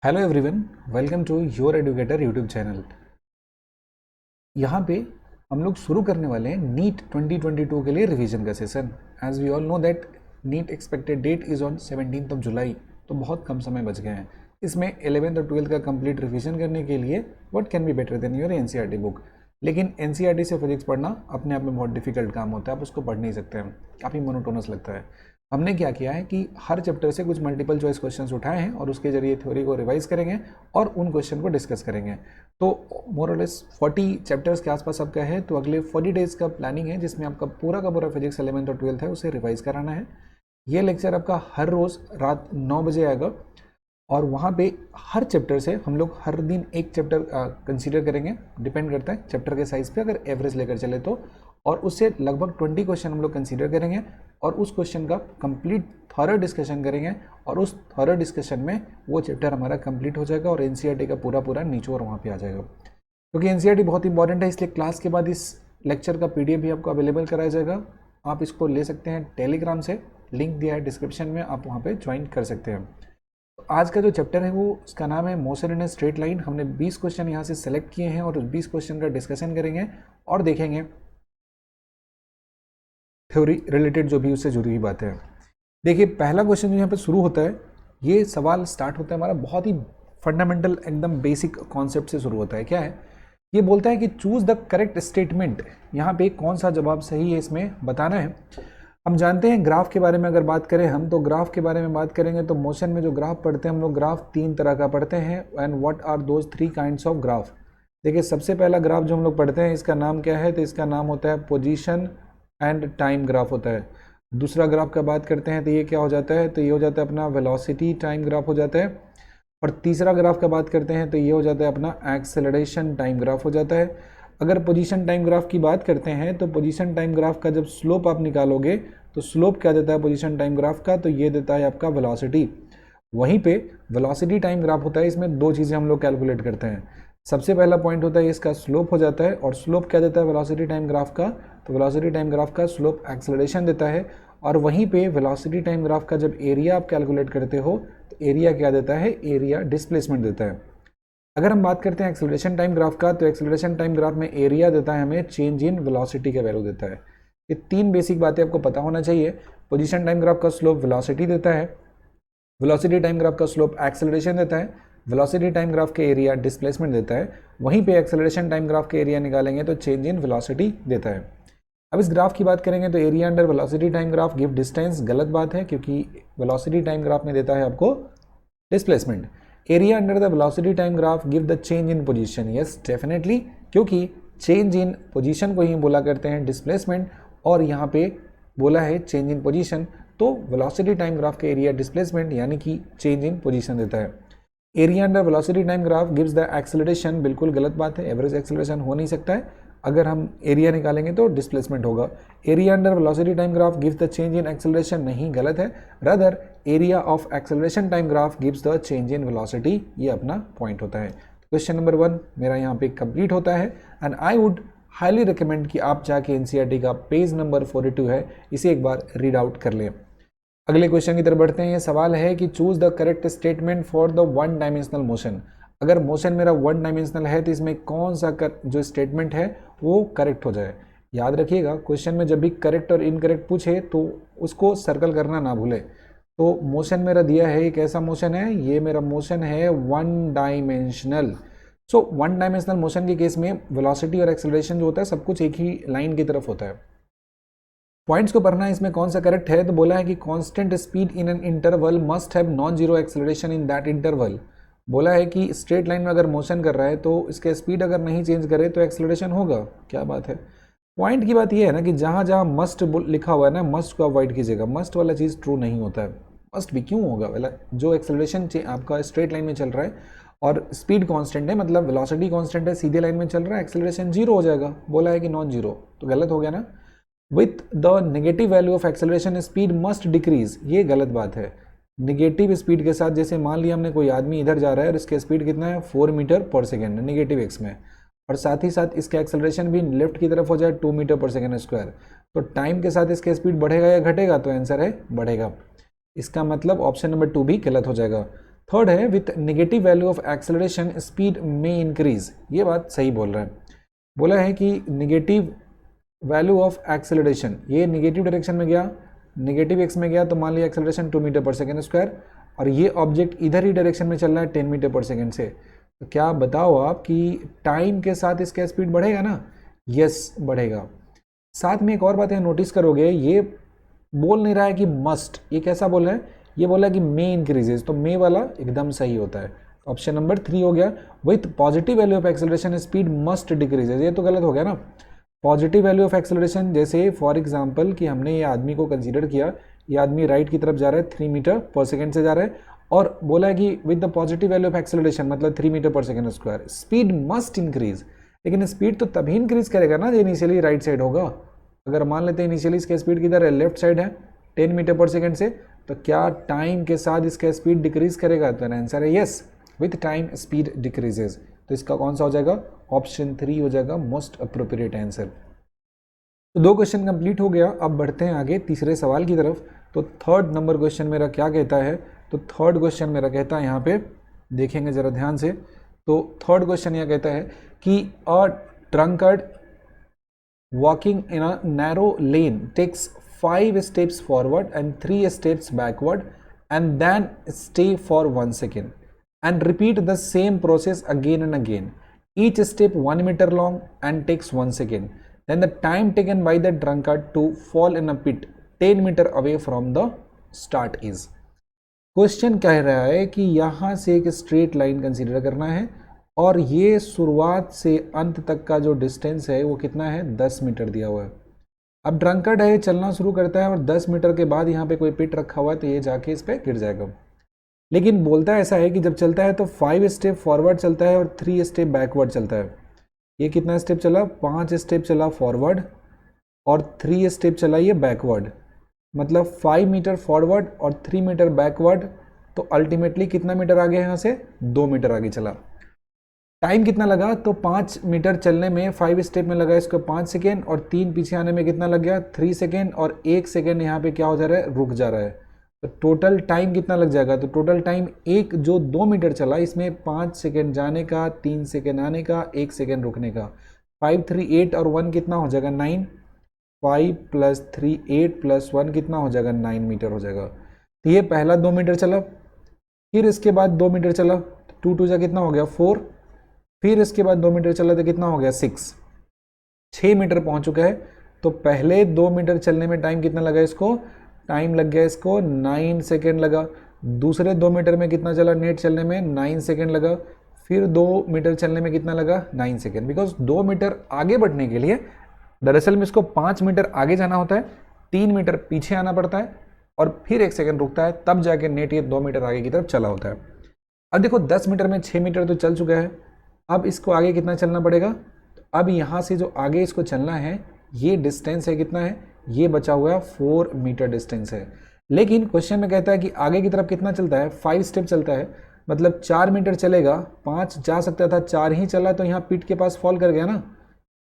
Hello everyone, welcome to your educator YouTube channel. यहाँ पे हम लोग शुरू करने वाले हैं नीट 2022 के लिए रिवीजन का session. As we all know that NEET expected date is on 17th of July, तो बहुत कम समय बच गए हैं। इसमें 11th और 12th का कंप्लीट रिवीजन करने के लिए what can be better than your NCERT book. लेकिन एनसीईआरटी से फिजिक्स पढ़ना अपने आप में बहुत डिफिकल्ट काम होता है, आप उसको पढ़ नहीं सकते हैं, काफ़ी मोनोटोनस लगता है। हमने क्या किया है कि हर चैप्टर से कुछ मल्टीपल चॉइस क्वेश्चंस उठाए हैं और उसके जरिए थ्योरी को रिवाइज करेंगे और उन क्वेश्चन को डिस्कस करेंगे। तो मोर और लेस 40 चैप्टर्स के आसपास आपका है, तो अगले 40 डेज का प्लानिंग है जिसमें आपका पूरा का पूरा फिजिक्स 11th और 12th है उसे रिवाइज कराना है। ये लेक्चर आपका हर रोज़ रात 9 बजे आएगा और वहाँ पे हर चैप्टर से हम लोग हर दिन एक चैप्टर कंसीडर करेंगे, डिपेंड करता है चैप्टर के साइज़ पे, अगर एवरेज लेकर चले तो। और उससे लगभग 20 क्वेश्चन हम लोग कंसीडर करेंगे और उस क्वेश्चन का कंप्लीट थॉरो डिस्कशन करेंगे और उस थॉरो डिस्कशन में वो चैप्टर हमारा कंप्लीट हो जाएगा और एनसीईआरटी का पूरा निचोड़ वहाँ पे आ जाएगा। क्योंकि एनसीईआरटी बहुत इंपॉर्टेंट है, इसलिए क्लास के बाद इस लेक्चर का पीडीएफ भी आपको अवेलेबल कराया जाएगा। आप इसको ले सकते हैं टेलीग्राम से, लिंक दिया है डिस्क्रिप्शन में, आप वहाँ पर ज्वाइन कर सकते हैं। आज का जो चैप्टर है वो उसका नाम है motion in a straight line. हमने 20 क्वेश्चन यहाँ से सेलेक्ट किए हैं और उस 20 क्वेश्चन का डिस्कशन करेंगे और देखेंगे थ्योरी रिलेटेड जो भी उससे जुड़ी हुई बातें हैं। देखिए, पहला क्वेश्चन जो यहाँ पे शुरू होता है, ये सवाल स्टार्ट होता है हमारा बहुत ही फंडामेंटल एकदम बेसिक कॉन्सेप्ट से शुरू होता है। क्या है ये? बोलता है कि चूज द करेक्ट स्टेटमेंट। यहाँ पे कौन सा जवाब सही है इसमें बताना है। हम जानते हैं ग्राफ के बारे में अगर बात करें हम, तो ग्राफ के बारे में बात करेंगे तो मोशन में जो ग्राफ पढ़ते हैं हम लोग, ग्राफ 3 तरह का पढ़ते हैं। And what are those 3 kinds of graph? देखिए, सबसे पहला ग्राफ जो हम लोग पढ़ते हैं इसका नाम क्या है? तो इसका नाम होता है पोजीशन एंड टाइम ग्राफ होता है। दूसरा ग्राफ का बात करते हैं तो ये क्या हो जाता है? तो ये हो जाता है अपना वेलोसिटी टाइम ग्राफ हो जाता है। और तीसरा ग्राफ का बात करते हैं तो ये हो जाता है अपना एक्सेलरेशन टाइम ग्राफ हो जाता है। अगर पोजीशन टाइम ग्राफ की बात करते हैं तो पोजीशन टाइम ग्राफ का जब स्लोप आप निकालोगे तो स्लोप क्या देता है पोजीशन टाइम ग्राफ का? तो ये देता है आपका वेलोसिटी। वहीं पे वेलोसिटी टाइम ग्राफ होता है, इसमें दो चीज़ें हम लोग कैलकुलेट करते हैं। सबसे पहला पॉइंट होता है इसका स्लोप हो जाता है, और स्लोप क्या देता है वेलोसिटी टाइम ग्राफ का? तो वेलोसिटी टाइम ग्राफ का स्लोप एक्सेलरेशन देता है। और वहीं पे वेलोसिटी टाइम ग्राफ का जब एरिया आप कैलकुलेट करते हो तो एरिया क्या देता है? एरिया डिस्प्लेसमेंट देता है। अगर हम बात करते हैं एक्सेलरेशन टाइम ग्राफ का, तो एक्सेलरेशन टाइम ग्राफ में एरिया देता है हमें चेंज इन वेलोसिटी का वैल्यू देता है। ये 3 बेसिक बातें आपको पता होना चाहिए। पोजीशन टाइम ग्राफ का स्लोप वेलोसिटी देता है, वेलोसिटी टाइम ग्राफ का स्लोप एक्सेलरेशन देता है, वेलोसिटी टाइम ग्राफ के एरिया डिस्प्लेसमेंट देता है। वहीं पे एक्सेलरेशन टाइम ग्राफ के एरिया निकालेंगे तो चेंज इन वेलोसिटी देता है। अब इस ग्राफ की बात करेंगे तो area under velocity time graph give distance, गलत बात है क्योंकि वेलोसिटी टाइम ग्राफ में देता है आपको displacement. Area under the velocity time graph give the change in position, yes definitely, क्योंकि चेंज इन पोजीशन को ही बोला करते हैं डिस्प्लेसमेंट, और यहाँ पे बोला है चेंज इन पोजीशन, तो वेलोसिटी टाइम ग्राफ के एरिया डिस्प्लेसमेंट यानी कि चेंज इन पोजीशन देता है। Area under velocity time graph gives the acceleration, बिल्कुल गलत बात है, एवरेज एक्सेलरेशन हो नहीं सकता है। अगर हम एरिया निकालेंगे तो डिस्प्लेसमेंट होगा। Area under velocity time graph gives the change in acceleration, नहीं, गलत है। Rather area of acceleration time graph gives the change in velocity, ये अपना पॉइंट होता है। क्वेश्चन नंबर 1 मेरा यहाँ पे कंप्लीट होता है। And I would highly recommend कि आप जाके एनसीईआरटी का पेज नंबर 42 है, इसे एक बार रीड आउट कर लें। अगले क्वेश्चन की तरफ बढ़ते हैं। ये सवाल है कि choose the correct statement for the one dimensional motion. अगर मोशन मेरा वन डायमेंशनल है तो इसमें कौन सा जो स्टेटमेंट है वो करेक्ट हो जाए। याद रखिएगा, क्वेश्चन में जब भी करेक्ट और इनकरेक्ट पूछे तो उसको सर्कल करना ना भूले। तो मोशन मेरा दिया है, एक ऐसा मोशन है, ये मेरा मोशन है one dimensional. So one dimensional motion के केस में वेलोसिटी और एक्सेलरेशन जो होता है सब कुछ एक ही लाइन की तरफ होता है। पॉइंट्स को पढ़ना है, इसमें कौन सा करेक्ट है। तो बोला है कि constant speed in an interval must have non zero acceleration in that interval. बोला है कि स्ट्रेट लाइन में अगर मोशन कर रहा है तो इसके स्पीड अगर नहीं चेंज करे तो एक्सेलरेशन होगा। क्या बात है। पॉइंट की बात यह है ना कि जहाँ जहाँ मस्ट लिखा हुआ है ना, मस्ट को अवॉइड कीजिएगा। मस्ट वाला चीज़ ट्रू नहीं होता है। मस्ट भी क्यों होगा? वाला जो एक्सेलरेशन आपका स्ट्रेट लाइन में चल रहा है और स्पीड कांस्टेंट है, मतलब वेलोसिटी कांस्टेंट है, सीधे लाइन में चल रहा है, एक्सेलरेशन जीरो हो जाएगा। बोला है कि नॉन जीरो, तो गलत हो गया ना। With the negative value of acceleration speed must decrease, ये गलत बात है। नेगेटिव स्पीड के साथ, जैसे मान लिया हमने कोई आदमी इधर जा रहा है और इसका स्पीड कितना है 4 metre per second negative x में, और साथ ही साथ इसका एक्सेलरेशन भी लेफ्ट की तरफ हो जाए 2 मीटर पर सेकेंड स्क्वायर, तो टाइम के साथ इसका स्पीड बढ़ेगा या घटेगा? तो आंसर है बढ़ेगा। इसका मतलब ऑप्शन नंबर 2 भी गलत हो जाएगा। थर्ड है with negative value of acceleration speed में इंक्रीज, ये बात सही बोल रहा है। बोला है कि नेगेटिव वैल्यू ऑफ एक्सेलरेशन, ये नेगेटिव डायरेक्शन में गया, नेगेटिव एक्स में गया, तो मान लिया acceleration 2 metre per second square, और ये ऑब्जेक्ट इधर ही डायरेक्शन में चल रहा है 10 मीटर पर सेकेंड से, तो क्या बताओ आप कि टाइम के साथ इसका स्पीड बढ़ेगा ना? यस बढ़ेगा। साथ में एक और बात है नोटिस करोगे, ये बोल नहीं रहा है कि मस्ट, ये कैसा बोल रहा है, ये बोला कि मे इंक्रीजेज, तो मे वाला एकदम सही होता है। ऑप्शन नंबर 3 हो गया, with positive value of acceleration speed must decreases, ये तो गलत हो गया ना। पॉजिटिव वैल्यू ऑफ एक्सेलरेशन जैसे फॉर एग्जांपल कि हमने ये आदमी को कंसीडर किया, ये आदमी राइट की तरफ जा रहा है 3 मीटर पर सेकेंड से जा रहा है, और बोला है कि with the positive value of acceleration मतलब 3 metre per second square speed must increase, लेकिन स्पीड तो तभी इंक्रीज करेगा ना जो इनिशियली राइट साइड होगा। अगर मान लेते हैं इनिशियली इसका स्पीड किधर है, लेफ्ट साइड है 10 मीटर पर सेकेंड से, तो क्या टाइम के साथ इसका स्पीड डिक्रीज करेगा? तो आंसर है yes, with time speed decreases. तो इसका कौन सा हो जाएगा? ऑप्शन 3 हो जाएगा मोस्ट अप्रोप्रिएट आंसर। तो 2 क्वेश्चन कंप्लीट हो गया, अब बढ़ते हैं आगे तीसरे सवाल की तरफ। तो थर्ड नंबर क्वेश्चन मेरा क्या कहता है, तो थर्ड क्वेश्चन मेरा कहता है, यहाँ पे देखेंगे जरा ध्यान से, तो थर्ड क्वेश्चन यह कहता है कि a drunkard walking in a narrow lane takes 5 steps forward and 3 steps backward and then stay for 1 second and repeat the same process again and again. Each step 1 meter long and takes 1 second. Then the time taken by the drunkard to fall in a pit 10 meter away from the start is. Question कह रहा है कि यहाँ से एक straight line consider करना है, और ये शुरुआत से अंत तक का जो डिस्टेंस है वो कितना है? 10 मीटर दिया हुआ है। अब ड्रंकर्ड है, चलना शुरू करता है और 10 मीटर के बाद यहाँ पे कोई पिट रखा हुआ है, तो ये जाके इस पर गिर जाएगा। लेकिन बोलता है ऐसा है कि जब चलता है तो 5 स्टेप फॉरवर्ड चलता है और 3 स्टेप बैकवर्ड चलता है। ये कितना स्टेप चला? 5 स्टेप चला फॉरवर्ड और 3 स्टेप चला ये बैकवर्ड, मतलब 5 मीटर फॉरवर्ड और 3 मीटर बैकवर्ड, तो अल्टीमेटली कितना मीटर आगे यहाँ से? 2 मीटर आगे चला। टाइम कितना लगा? तो 5 मीटर चलने में 5 स्टेप में लगा इसको 5 सेकेंड, और 3 पीछे आने में कितना लग गया? 3 सेकेंड, और 1 सेकेंड यहाँ पे क्या हो जा रहा है? रुक जा रहा है। तो टोटल टाइम कितना लग जाएगा? तो टोटल टाइम एक जो 2 मीटर चला इसमें 5 सेकेंड जाने का, 3 सेकेंड आने का, 1 सेकेंड रुकने का, 5 3 8 और 1 कितना हो जाएगा? 9। 5 + 3 8 + 1 कितना हो जाएगा? 9 मीटर हो जाएगा। तो ये पहला 2 मीटर चला, फिर इसके बाद 2 मीटर चला, 2 2 जा कितना हो गया? 4, फिर इसके बाद 2 मीटर चला तो कितना हो गया? 6 मीटर पहुंच चुका है। तो पहले 2 मीटर चलने में टाइम कितना लगा इसको? टाइम लग गया इसको 9 सेकेंड लगा। दूसरे 2 मीटर में कितना चला नेट चलने में? 9 सेकेंड लगा। फिर 2 मीटर चलने में कितना लगा? 9 सेकेंड। बिकॉज 2 मीटर आगे बढ़ने के लिए दरअसल में इसको 5 मीटर आगे जाना होता है, 3 मीटर पीछे आना पड़ता है, और फिर 1 सेकेंड रुकता है, तब जाके नेट ये 2 मीटर आगे की तरफ चला होता है। अब देखो 10 मीटर में 6 मीटर तो चल चुका है, अब इसको आगे कितना चलना पड़ेगा? अब यहाँ से जो आगे इसको चलना है ये डिस्टेंस है कितना है? ये बचा हुआ है 4 मीटर डिस्टेंस है। लेकिन क्वेश्चन में कहता है कि आगे की तरफ कितना चलता है? 5 स्टेप चलता है, मतलब 4 मीटर चलेगा, 5 जा सकता था, 4 ही चला तो यहाँ पीठ के पास फॉल कर गया ना।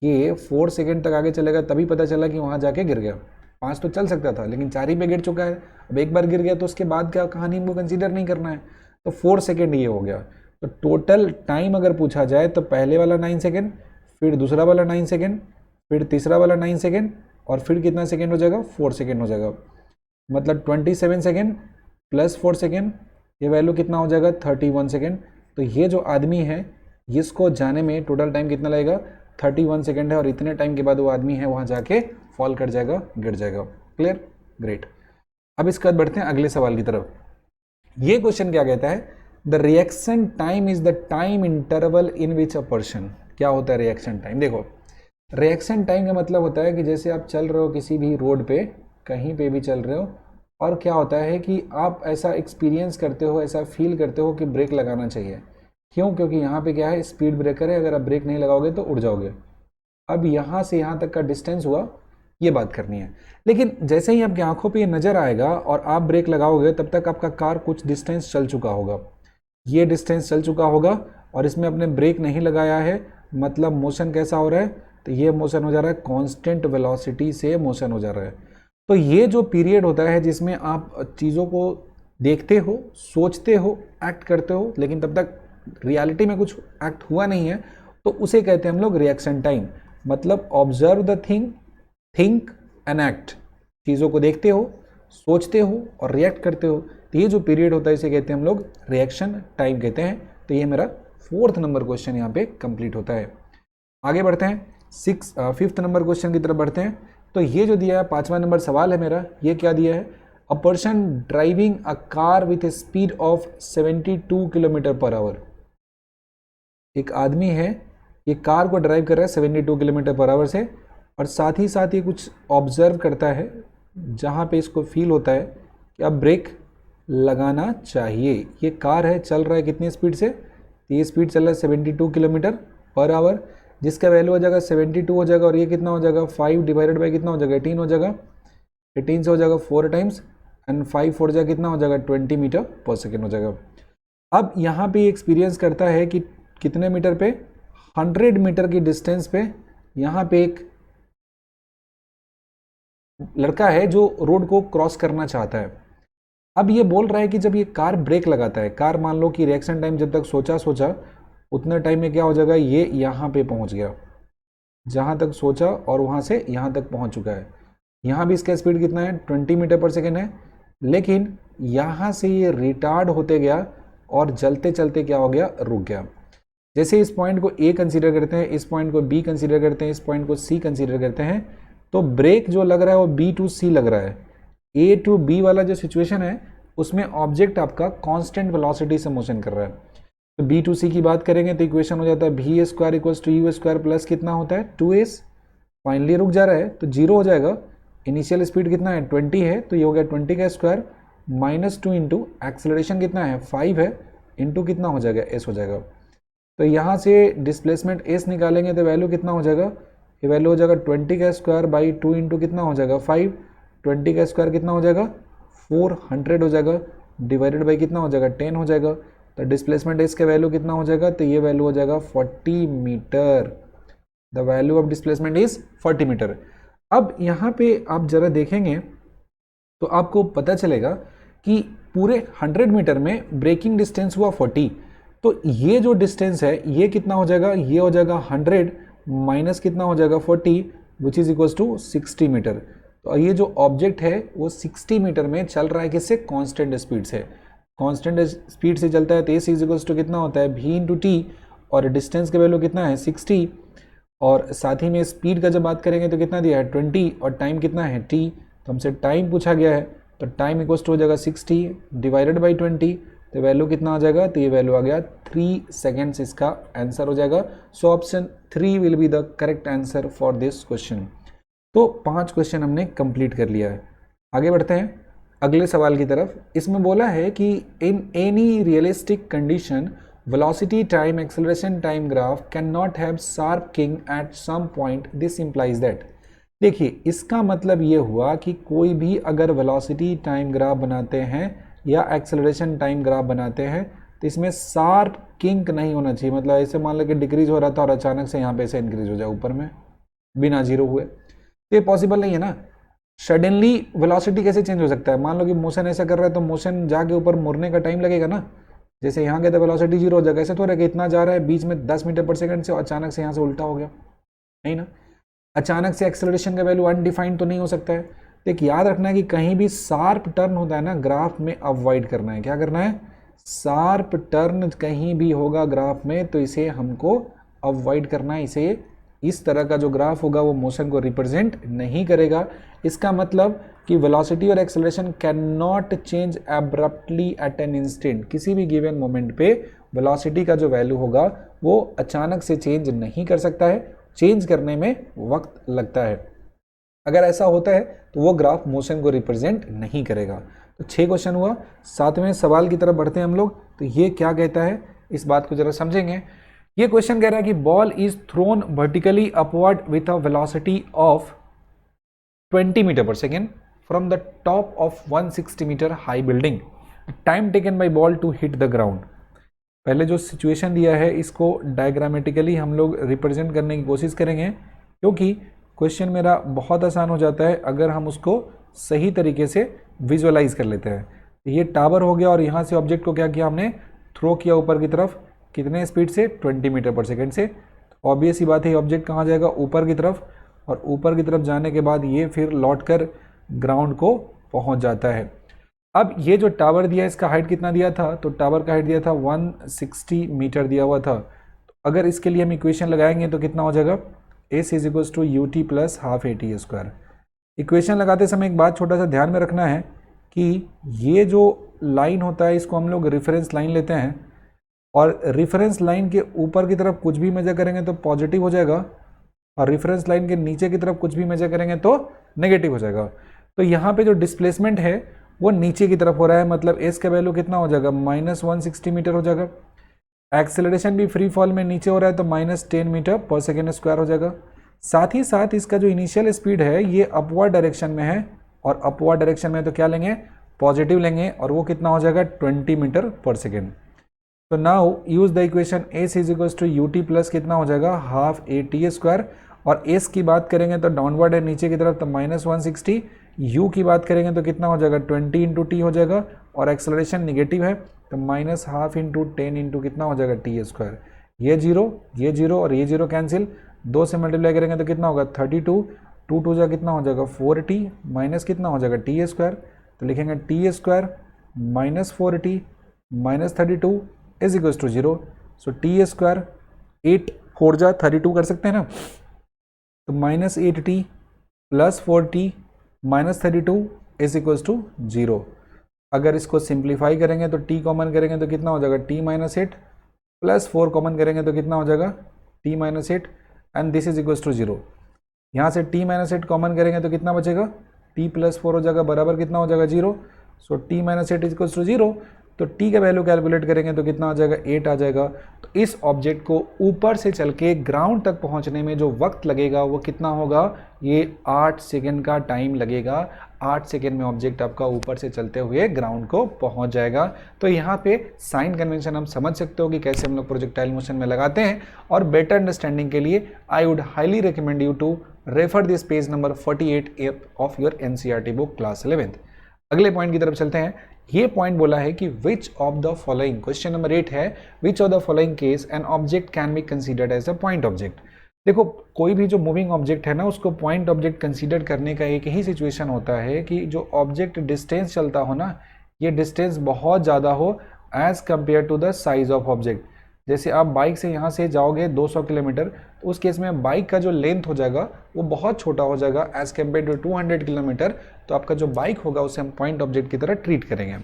ये 4 सेकेंड तक आगे चलेगा तभी पता चला कि वहाँ जाके गिर गया। 5 तो चल सकता था लेकिन 4 ही पे गिर चुका है। अब एक बार गिर गया तो उसके बाद क्या कहानी को कंसीडर नहीं करना है, तो 4 सेकेंड ये हो गया। तो टोटल टाइम अगर पूछा जाए तो पहले वाला 9 सेकेंड, फिर दूसरा वाला 9 सेकेंड, फिर तीसरा वाला 9 सेकेंड, और फिर कितना सेकेंड हो जाएगा? 4 सेकेंड हो जाएगा। मतलब 27 सेकेंड प्लस 4 सेकेंड, ये वैल्यू कितना हो जाएगा? 31 सेकेंड। तो ये जो आदमी है इसको जाने में टोटल टाइम कितना लगेगा? 31 सेकेंड है, और इतने टाइम के बाद वो आदमी है वहाँ जाके फॉल कर जाएगा, गिर जाएगा। क्लियर? ग्रेट। अब इसके बाद बढ़ते हैं अगले सवाल की तरफ। ये क्वेश्चन क्या कहता है? The reaction time is the time interval in which a person. क्या होता है रिएक्शन टाइम? देखो रिएक्शन टाइम का मतलब होता है कि जैसे आप चल रहे हो किसी भी रोड पे, कहीं पे भी चल रहे हो, और क्या होता है कि आप ऐसा एक्सपीरियंस करते हो, ऐसा फील करते हो कि ब्रेक लगाना चाहिए। क्यों? क्योंकि यहाँ पे क्या है? स्पीड ब्रेकर है, अगर आप ब्रेक नहीं लगाओगे तो उड़ जाओगे। अब यहाँ से यहाँ तक का डिस्टेंस हुआ, ये बात करनी है। लेकिन जैसे ही आपकी आंखों पे ये नज़र आएगा और आप ब्रेक लगाओगे तब तक आपका कार कुछ डिस्टेंस चल चुका होगा, ये डिस्टेंस चल चुका होगा, और इसमें आपने ब्रेक नहीं लगाया है, मतलब मोशन कैसा हो रहा है? तो ये मोशन हो जा रहा है कांस्टेंट वेलोसिटी से मोशन हो जा रहा है। तो ये जो पीरियड होता है जिसमें आप चीज़ों को देखते हो, सोचते हो, एक्ट करते हो, लेकिन तब तक रियलिटी में कुछ एक्ट हुआ नहीं है, तो उसे कहते हैं हम लोग रिएक्शन टाइम। मतलब observe the thing, think and act. चीज़ों को देखते हो, सोचते हो और रिएक्ट करते हो, तो ये जो पीरियड होता है इसे कहते हैं हम लोग रिएक्शन टाइम कहते हैं। तो ये मेरा 4th नंबर क्वेश्चन यहाँ पे कंप्लीट होता है। आगे बढ़ते हैं 5th नंबर क्वेश्चन की तरफ बढ़ते हैं। तो ये जो दिया है 5वां नंबर सवाल है मेरा, ये क्या दिया है? A person driving a car with a speed of 72 kilometre per our. एक आदमी है, ये कार को ड्राइव कर रहा है 72 किलोमीटर पर आवर से, और साथ ही साथ ये कुछ ऑब्जर्व करता है जहाँ पे इसको फील होता है कि अब ब्रेक लगाना चाहिए। ये कार है, चल रहा है कितनी स्पीड से? तो ये स्पीड चल रहा है 72 किलोमीटर पर आवर, जिसका वैल्यू हो जाएगा 72 हो जाएगा, और ये कितना हो जाएगा 5 डिवाइडेड बाई कितना हो जाएगा 18 हो जाएगा। 18 से हो जाएगा 4 टाइम्स एंड 5 4 जाएगा कितना हो जाएगा 20 मीटर पर सेकेंड हो जाएगा। अब यहाँ पे एक्सपीरियंस करता है कि कितने मीटर पे? 100 मीटर की डिस्टेंस पे यहाँ पे एक लड़का है जो रोड को क्रॉस करना चाहता है। अब ये बोल रहा है कि जब ये कार ब्रेक लगाता है, कार मान लो कि रिएक्शन टाइम जब तक सोचा उतने टाइम में क्या हो जाएगा, ये यहाँ पे पहुँच गया, जहाँ तक सोचा और वहाँ से यहाँ तक पहुँच चुका है। यहाँ भी इसका स्पीड कितना है 20 मीटर पर सेकेंड है, लेकिन यहाँ से ये रिटार्ड होते गया और चलते चलते क्या हो गया, रुक गया। जैसे इस पॉइंट को ए कंसीडर करते हैं, इस पॉइंट को बी कंसीडर करते हैं, इस पॉइंट को सी कंसीडर करते हैं, तो ब्रेक जो लग रहा है वो बी टू सी लग रहा है। ए टू बी वाला जो सिचुएशन है उसमें ऑब्जेक्ट आपका कांस्टेंट वेलोसिटी से मोशन कर रहा है। तो बी टू सी की बात करेंगे तो इक्वेशन हो जाता है भी a square equals to u square plus कितना होता है 2s। फाइनली रुक जा रहा है तो 0 हो जाएगा। इनिशियल स्पीड कितना है 20 है, तो ये हो गया 20 का स्क्वायर -2 इंटू एक्सेलरेशन कितना है 5 है, इंटू कितना हो जाएगा s हो जाएगा। तो यहाँ से डिस्प्लेसमेंट s निकालेंगे तो वैल्यू कितना हो जाएगा, ये वैल्यू हो जाएगा 20 का स्क्वायर बाई 2 इंटू कितना हो जाएगा 5। 20 का स्क्वायर कितना हो जाएगा 400 हो जाएगा, डिवाइडेड बाई कितना हो जाएगा 10 हो जाएगा। तो डिस्प्लेसमेंट s का वैल्यू कितना हो जाएगा, तो ये वैल्यू हो जाएगा 40 metre. The value of displacement is 40 metre. अब यहाँ पे आप जरा देखेंगे तो आपको पता चलेगा कि पूरे 100 मीटर में ब्रेकिंग डिस्टेंस हुआ 40, तो ये जो डिस्टेंस है ये कितना हो जाएगा, ये हो जाएगा 100 माइनस कितना हो जाएगा 40 which is equals to 60 metre. तो ये जो ऑब्जेक्ट है वो 60 मीटर में चल रहा है किससे, कांस्टेंट स्पीड से। कांस्टेंट स्पीड से चलता है तो एस इज इक्वल्स टू कितना होता है v इंटू टी, और डिस्टेंस का वैल्यू कितना है 60, और साथ ही में स्पीड का जब बात करेंगे तो कितना दिया है 20, और टाइम कितना है t, तो हमसे टाइम पूछा गया है, तो टाइम इक्वल्स टू हो जाएगा 60 डिवाइडेड बाई 20, तो वैल्यू कितना आ जाएगा, तो ये वैल्यू आ गया 3 सेकेंड्स इसका आंसर हो जाएगा। So option 3 will be the correct answer for this question. तो 5 क्वेश्चन हमने कंप्लीट कर लिया है। आगे बढ़ते हैं अगले सवाल की तरफ। इसमें बोला है कि in any realistic condition velocity time acceleration time graph can not have sharp kink at some point, this implies that. देखिए इसका मतलब ये हुआ कि कोई भी अगर वेलोसिटी टाइम ग्राफ बनाते हैं या एक्सेलरेशन टाइम ग्राफ बनाते हैं तो इसमें शार्प किंक नहीं होना चाहिए। मतलब ऐसे मान लो कि डिक्रीज हो रहा था और अचानक से यहाँ पे से इंक्रीज हो जाए ऊपर में बिना जीरो हुए, तो ये पॉसिबल नहीं है ना। सडनली वेलोसिटी कैसे चेंज हो सकता है, मान लो कि मोशन ऐसा कर रहा है तो मोशन जाके ऊपर मुड़ने का टाइम लगेगा ना। जैसे यहाँ गया तो वेलोसिटी 0 हो जाएगा, ऐसे थोड़ा कि इतना जा रहा है बीच में 10 मीटर पर सेकंड से, और अचानक से यहाँ से उल्टा हो गया, नहीं ना। अचानक से एक्सेलरेशन का वैल्यू अनडिफाइंड तो नहीं हो सकता है। तो एक याद रखना है कि कहीं भी शार्प टर्न होता है ना ग्राफ में, अवॉइड करना है। क्या करना है, शार्प टर्न कहीं भी होगा ग्राफ में तो इसे हमको अवॉइड करना है। इसे इस तरह का जो ग्राफ होगा वो मोशन को रिप्रेजेंट नहीं करेगा। इसका मतलब कि वेलोसिटी और acceleration can not change abruptly at an instant. किसी भी गिवन मोमेंट पे वेलोसिटी का जो वैल्यू होगा वो अचानक से चेंज नहीं कर सकता है, चेंज करने में वक्त लगता है। अगर ऐसा होता है तो वो ग्राफ मोशन को रिप्रेजेंट नहीं करेगा। तो 6 क्वेश्चन हुआ। 7वें सवाल की तरफ बढ़ते हैं हम लोग। तो ये क्या कहता है इस बात को जरा समझेंगे। ये क्वेश्चन कह रहा है कि ball is thrown vertically upward with a velocity of 20 metre per second from the top of 160 metre high building. Time taken by ball to hit the ground. पहले जो सिचुएशन दिया है इसको डायग्रामेटिकली हम लोग रिप्रेजेंट करने की कोशिश करेंगे, क्योंकि क्वेश्चन मेरा बहुत आसान हो जाता है अगर हम उसको सही तरीके से विजुअलाइज कर लेते हैं। ये टावर हो गया और यहाँ से ऑब्जेक्ट को क्या किया हमने, थ्रो किया ऊपर की तरफ, कितने स्पीड से, 20 मीटर पर सेकेंड से। ऑब्वियस ही बात है ऑब्जेक्ट कहाँ जाएगा, ऊपर की तरफ, और ऊपर की तरफ जाने के बाद ये फिर लौट कर ग्राउंड को पहुँच जाता है। अब ये जो टावर दिया इसका हाइट कितना दिया था, तो टावर का हाइट दिया था 160 मीटर दिया हुआ था। तो अगर इसके लिए हम इक्वेशन लगाएंगे तो कितना हो जाएगा, s is equals to u t plus half a t square. Equation लगाते समय एक बात छोटा सा ध्यान में रखना है कि ये जो लाइन होता है इसको हम लोग रेफरेंस लाइन लेते हैं, और रेफरेंस लाइन के ऊपर की तरफ कुछ भी मेजर करेंगे तो पॉजिटिव हो जाएगा, और रेफरेंस लाइन के नीचे की तरफ कुछ भी मेजर करेंगे तो नेगेटिव हो जाएगा। तो यहाँ पे जो डिस्प्लेसमेंट है वो नीचे की तरफ हो रहा है, मतलब एस का वैल्यू कितना हो जाएगा, -160 मीटर हो जाएगा। एक्सेलरेशन भी फ्री फॉल में नीचे हो रहा है तो -10 मीटर पर सेकेंड स्क्वायर हो जाएगा। साथ ही साथ इसका जो इनिशियल स्पीड है ये अपवर्ड डायरेक्शन में है, और अपवर्ड डायरेक्शन में तो क्या लेंगे, पॉजिटिव लेंगे, और वो कितना हो जाएगा, 20 मीटर पर सेकेंड। तो now use the equation s is equals to u t plus कितना हो जाएगा, हाफ ए टी स्क्वायर। और एस की बात करेंगे तो डाउनवर्ड है नीचे की तरफ तो -160, यू की बात करेंगे तो कितना हो जाएगा, 20 इंटू टी हो जाएगा, और एक्सेलरेशन निगेटिव है तो -हाफ इंटू 10 इंटू कितना हो जाएगा, टी स्क्वायर। ये जीरो और ये जीरो कैंसिल, 2 से मल्टीप्लाई करेंगे तो कितना होगा, 32, 2 टू जा कितना हो जाएगा 4t, माइनस कितना हो जाएगा टी स्क्वायर। तो लिखेंगे t square -4t -32 is equals to 0। So t square 8 4 जा 32 कर सकते हैं ना, तो -8t plus 4t -32 is equals to 0। अगर इसको सिंप्लीफाई करेंगे तो t कॉमन करेंगे तो कितना हो जाएगा, t -8 प्लस 4 कॉमन करेंगे तो कितना हो जाएगा, t -8 and this is equals to 0। यहाँ से t -8 कॉमन करेंगे तो कितना बचेगा, t प्लस 4 हो जाएगा, बराबर कितना हो जाएगा, 0। सो t -8 इज इक्वल्स टू 0। तो t का वैल्यू कैलकुलेट करेंगे तो कितना आ जाएगा, 8 आ जाएगा। तो इस ऑब्जेक्ट को ऊपर से चल के ग्राउंड तक पहुंचने में जो वक्त लगेगा वो कितना होगा, ये 8 सेकेंड का टाइम लगेगा। 8 सेकेंड में ऑब्जेक्ट आपका ऊपर से चलते हुए ग्राउंड को पहुंच जाएगा। तो यहाँ पे साइन कन्वेंशन हम समझ सकते हो कि कैसे हम लोग प्रोजेक्टाइल मोशन में लगाते हैं। और बेटर अंडरस्टैंडिंग के लिए I would highly recommend you to refer this page number 48 of your NCERT book class 11th। अगले पॉइंट की तरफ चलते हैं। ये पॉइंट बोला है कि which of the following, question number 8 है, which of the following case an object can be considered as a point object. देखो कोई भी जो मूविंग ऑब्जेक्ट है ना उसको पॉइंट ऑब्जेक्ट कंसीडर करने का एक ही सिचुएशन होता है कि जो ऑब्जेक्ट डिस्टेंस चलता हो ना, ये डिस्टेंस बहुत ज़्यादा हो as compare to the size of object. जैसे आप बाइक से यहाँ से जाओगे 200 किलोमीटर, तो उस केस में बाइक का जो लेंथ हो जाएगा वो बहुत छोटा हो जाएगा एज कम्पेयर टू 200 किलोमीटर। तो आपका जो बाइक होगा उसे हम पॉइंट ऑब्जेक्ट की तरह ट्रीट करेंगे।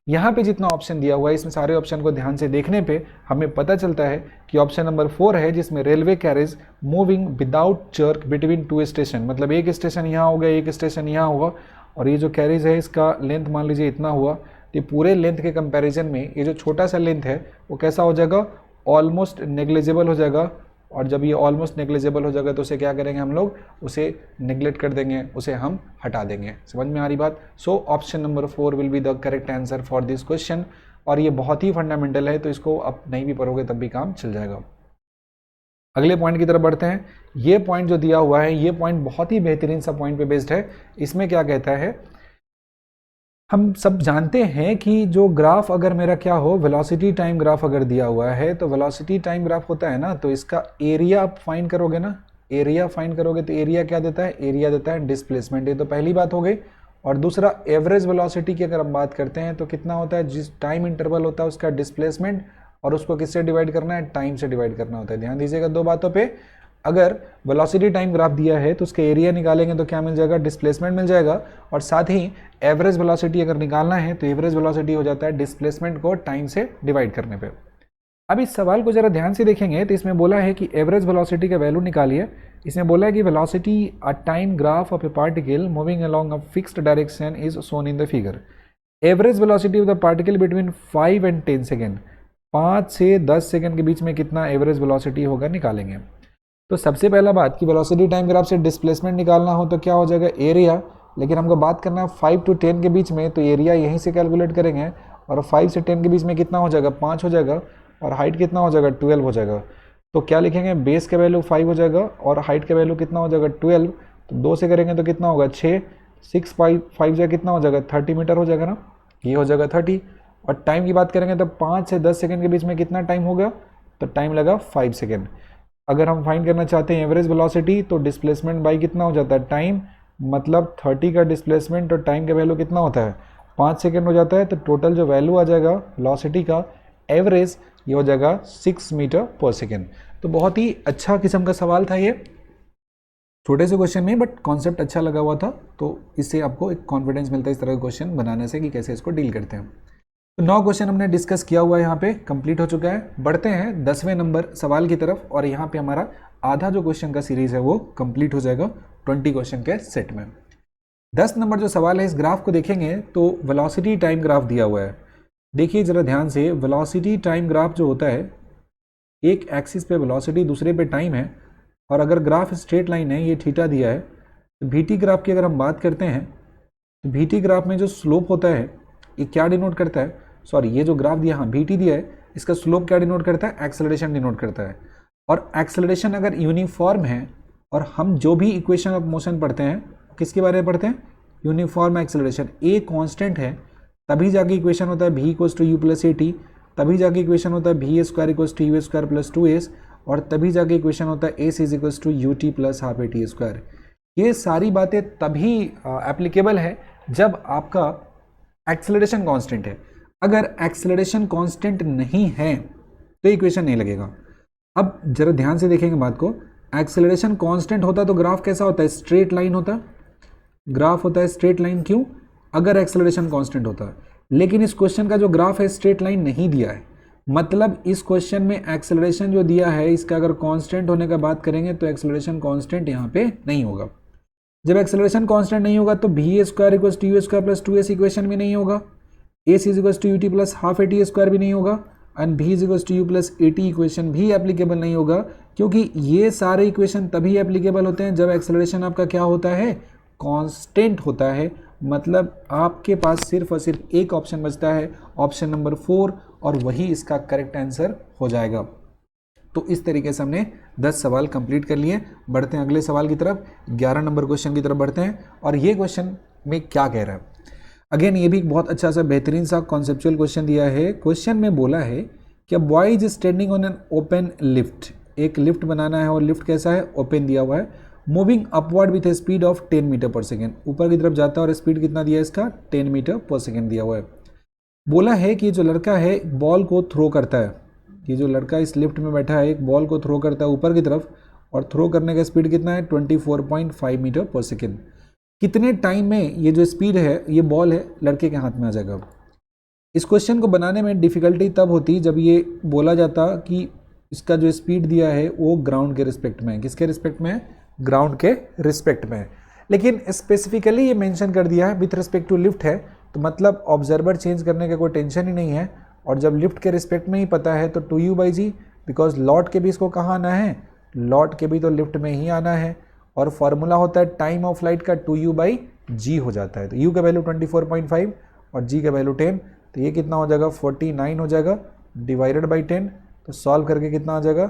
यहाँ पे जितना ऑप्शन दिया हुआ है इसमें सारे ऑप्शन को ध्यान से देखने पे हमें पता चलता है कि ऑप्शन नंबर 4 है, जिसमें railway carriage moving without jerk between 2 station, मतलब एक स्टेशन यहाँ होगा, एक स्टेशन यहाँ होगा, और ये जो कैरेज है इसका लेंथ मान लीजिए इतना हुआ, तो पूरे लेंथ के कंपैरिजन में ये जो छोटा सा लेंथ है वो कैसा हो जाएगा, ऑलमोस्ट नेग्लिजिबल हो जाएगा। और जब ये ऑलमोस्ट नेग्लिजिबल हो जाएगा तो उसे क्या करेंगे हम लोग, उसे नेग्लेक्ट कर देंगे, उसे हम हटा देंगे। समझ में आ रही बात। So option number 4 will be the correct answer for this question. और ये बहुत ही फंडामेंटल है तो इसको आप नहीं भी पढ़ोगे तब भी काम चल जाएगा। अगले पॉइंट की तरफ बढ़ते हैं। ये पॉइंट जो दिया हुआ है ये पॉइंट बहुत ही बेहतरीन सा पॉइंट पे बेस्ड है। इसमें क्या कहता है, हम सब जानते हैं कि जो ग्राफ अगर मेरा क्या हो, वेलोसिटी टाइम ग्राफ अगर दिया हुआ है तो वेलोसिटी टाइम ग्राफ होता है ना, तो इसका एरिया आप फाइंड करोगे ना, एरिया फाइंड करोगे तो एरिया क्या देता है, एरिया देता है डिस्प्लेसमेंट। ये तो पहली बात हो गई। और दूसरा एवरेज वेलोसिटी की अगर हम बात करते हैं तो कितना होता है, जिस टाइम इंटरवल होता है उसका डिस्प्लेसमेंट, और उसको किससे डिवाइड करना है, टाइम से डिवाइड करना होता है। ध्यान दीजिएगा दो बातों पे। अगर वेलोसिटी टाइम ग्राफ दिया है तो उसका एरिया निकालेंगे तो क्या मिल जाएगा, डिस्प्लेसमेंट मिल जाएगा। और साथ ही एवरेज वेलोसिटी अगर निकालना है तो एवरेज वेलोसिटी हो जाता है डिस्प्लेसमेंट को टाइम से डिवाइड करने पे। अब इस सवाल को जरा ध्यान से देखेंगे तो इसमें बोला है कि एवरेज वेलोसिटी का वैल्यू निकालिए। इसमें बोला है कि velocity a time graph of A particle moving along a fixed direction is shown in the figure. Average velocity of the particle between 5 and 10 second, 5 से 10 सेकेंड के बीच में कितना एवरेज वेलोसिटी होगा निकालेंगे। तो सबसे पहला बात कि वेलोसिटी टाइम ग्राफ से डिस्प्लेसमेंट निकालना हो तो क्या हो जाएगा, एरिया। लेकिन हमको बात करना है 5 to 10 के बीच में, तो एरिया यहीं से कैलकुलेट करेंगे। और 5 से 10 के बीच में कितना हो जाएगा, 5 हो जाएगा। और हाइट कितना हो जाएगा, 12 हो जाएगा। तो क्या लिखेंगे, बेस का वैल्यू 5 हो जाएगा और हाइट का वैल्यू कितना हो जाएगा 12। तो 2 से करेंगे तो कितना होगा 6, 6 5 5 जाए कितना हो जाएगा 30 मीटर हो जाएगा ना। ये हो जाएगा 30, और टाइम की बात करेंगे तो 5 से 10 सेकेंड के बीच में कितना टाइम हो गया, तो टाइम लगा 5 सेकेंड। अगर हम फाइंड करना चाहते हैं एवरेज वेलोसिटी, तो डिस्प्लेसमेंट बाई कितना हो जाता है टाइम, मतलब 30 का डिस्प्लेसमेंट और टाइम का वैल्यू कितना होता है 5 सेकेंड हो जाता है, तो टोटल जो वैल्यू आ जाएगा वेलोसिटी का एवरेज ये हो जाएगा 6 मीटर पर सेकेंड। तो बहुत ही अच्छा किस्म का सवाल था ये, छोटे से क्वेश्चन में, बट कॉन्सेप्ट अच्छा लगा हुआ था, तो इससे आपको एक कॉन्फिडेंस मिलता है इस तरह का क्वेश्चन बनाने से कि कैसे इसको डील करते हैं। तो 9 क्वेश्चन हमने डिस्कस किया हुआ है, यहाँ पे कंप्लीट हो चुका है। बढ़ते हैं 10वें नंबर सवाल की तरफ, और यहाँ पे हमारा आधा जो क्वेश्चन का सीरीज है वो कंप्लीट हो जाएगा 20 क्वेश्चन के सेट में। 10 नंबर जो सवाल है, इस ग्राफ को देखेंगे तो वेलोसिटी टाइम ग्राफ दिया हुआ है। देखिए जरा ध्यान से, वेलोसिटी टाइम ग्राफ जो होता है, एक एक्सिस पे वेलोसिटी दूसरे पे टाइम है, और अगर ग्राफ स्ट्रेट लाइन है, ये थीटा दिया है, तो भीटी ग्राफ की अगर हम बात करते हैं तो भीटी ग्राफ में जो स्लोप होता है ये क्या डिनोट करता है, सॉरी ये जो ग्राफ दिया, हाँ भीटी दिया है, इसका स्लोप क्या डिनोट करता है, एक्सेलरेशन डिनोट करता है। और एक्सेलरेशन अगर यूनिफॉर्म है, और हम जो भी इक्वेशन ऑफ मोशन पढ़ते हैं किसके बारे में पढ़ते हैं, यूनिफॉर्म एक्सेलरेशन, ए कांस्टेंट है, तभी जाके इक्वेशन होता है v equals to u plus a t, तभी जाके इक्वेशन होता है v square equals to u square plus 2s, और तभी जाके इक्वेशन होता है s is equals to u t plus half a t square. ये सारी बातें तभी एप्लीकेबल है जब आपका एक्सेलरेशन कांस्टेंट है। अगर एक्सेलरेशन कांस्टेंट नहीं है तो इक्वेशन नहीं लगेगा। अब जरा ध्यान से देखेंगे बात को, एक्सेलरेशन कांस्टेंट होता तो ग्राफ कैसा होता है, स्ट्रेट लाइन होता, ग्राफ होता है स्ट्रेट लाइन, क्यों, अगर एक्सेलरेशन कांस्टेंट होता है। लेकिन इस क्वेश्चन का जो ग्राफ है स्ट्रेट लाइन नहीं दिया है, मतलब इस क्वेश्चन में एक्सेलरेशन जो दिया है इसका अगर कांस्टेंट होने का बात करेंगे तो एक्सेलरेशन कांस्टेंट यहाँ पे नहीं होगा। जब एक्सेलरेशन कांस्टेंट नहीं होगा तो v square equals to u square plus 2s equation भी नहीं होगा, s is equals to u t plus half a t square भी नहीं होगा, and v is equals to u plus a t equation भी एप्लीकेबल नहीं होगा, क्योंकि ये सारे इक्वेशन तभी एप्लीकेबल होते हैं जब एक्सेलरेशन आपका क्या होता है, कांस्टेंट होता है। मतलब आपके पास सिर्फ और सिर्फ एक ऑप्शन बचता है, ऑप्शन नंबर 4, और वही इसका करेक्ट आंसर हो जाएगा। तो इस तरीके से हमने 10 सवाल कंप्लीट कर लिए। बढ़ते हैं अगले सवाल की तरफ, 11 नंबर क्वेश्चन की तरफ बढ़ते हैं, और ये क्वेश्चन में क्या कह रहा है, अगेन ये भी बहुत अच्छा सा बेहतरीन सा कॉन्सेप्चुअल क्वेश्चन दिया है। क्वेश्चन में बोला है कि boy is standing on an open lift, एक लिफ्ट बनाना है, और लिफ्ट कैसा है, ओपन दिया हुआ है, moving upward with a speed of 10 metre per second, ऊपर की तरफ जाता है, और स्पीड कितना दिया है इसका, 10 मीटर पर सेकेंड दिया हुआ है। बोला है कि जो लड़का है बॉल को थ्रो करता है, ये जो लड़का इस लिफ्ट में बैठा है एक बॉल को थ्रो करता है ऊपर की तरफ, और थ्रो करने का स्पीड कितना है, 24.5 मीटर पर सेकेंड। कितने टाइम में ये जो स्पीड है, ये बॉल है, लड़के के हाथ में आ जाएगा। इस क्वेश्चन को बनाने में डिफ़िकल्टी तब होती जब ये बोला जाता कि इसका जो स्पीड दिया है वो ग्राउंड के रिस्पेक्ट में है। किसके रिस्पेक्ट में है, ग्राउंड के रिस्पेक्ट में है। लेकिन स्पेसिफिकली ये मेंशन कर दिया है विथ रिस्पेक्ट टू लिफ्ट है, तो मतलब ऑब्जर्वर चेंज करने का कोई टेंशन ही नहीं है। और जब लिफ्ट के रिस्पेक्ट में ही पता है तो 2u/g, बिकॉज लौट के भी इसको कहाँ आना है, लौट के भी तो लिफ्ट में ही आना है। और फॉर्मूला होता है टाइम ऑफ फ्लाइट का 2u/g हो जाता है। तो u का वैल्यू 24.5 और g का वैल्यू 10, तो ये कितना हो जाएगा 49 हो जाएगा, डिवाइडेड बाई 10, तो सॉल्व करके कितना आ जाएगा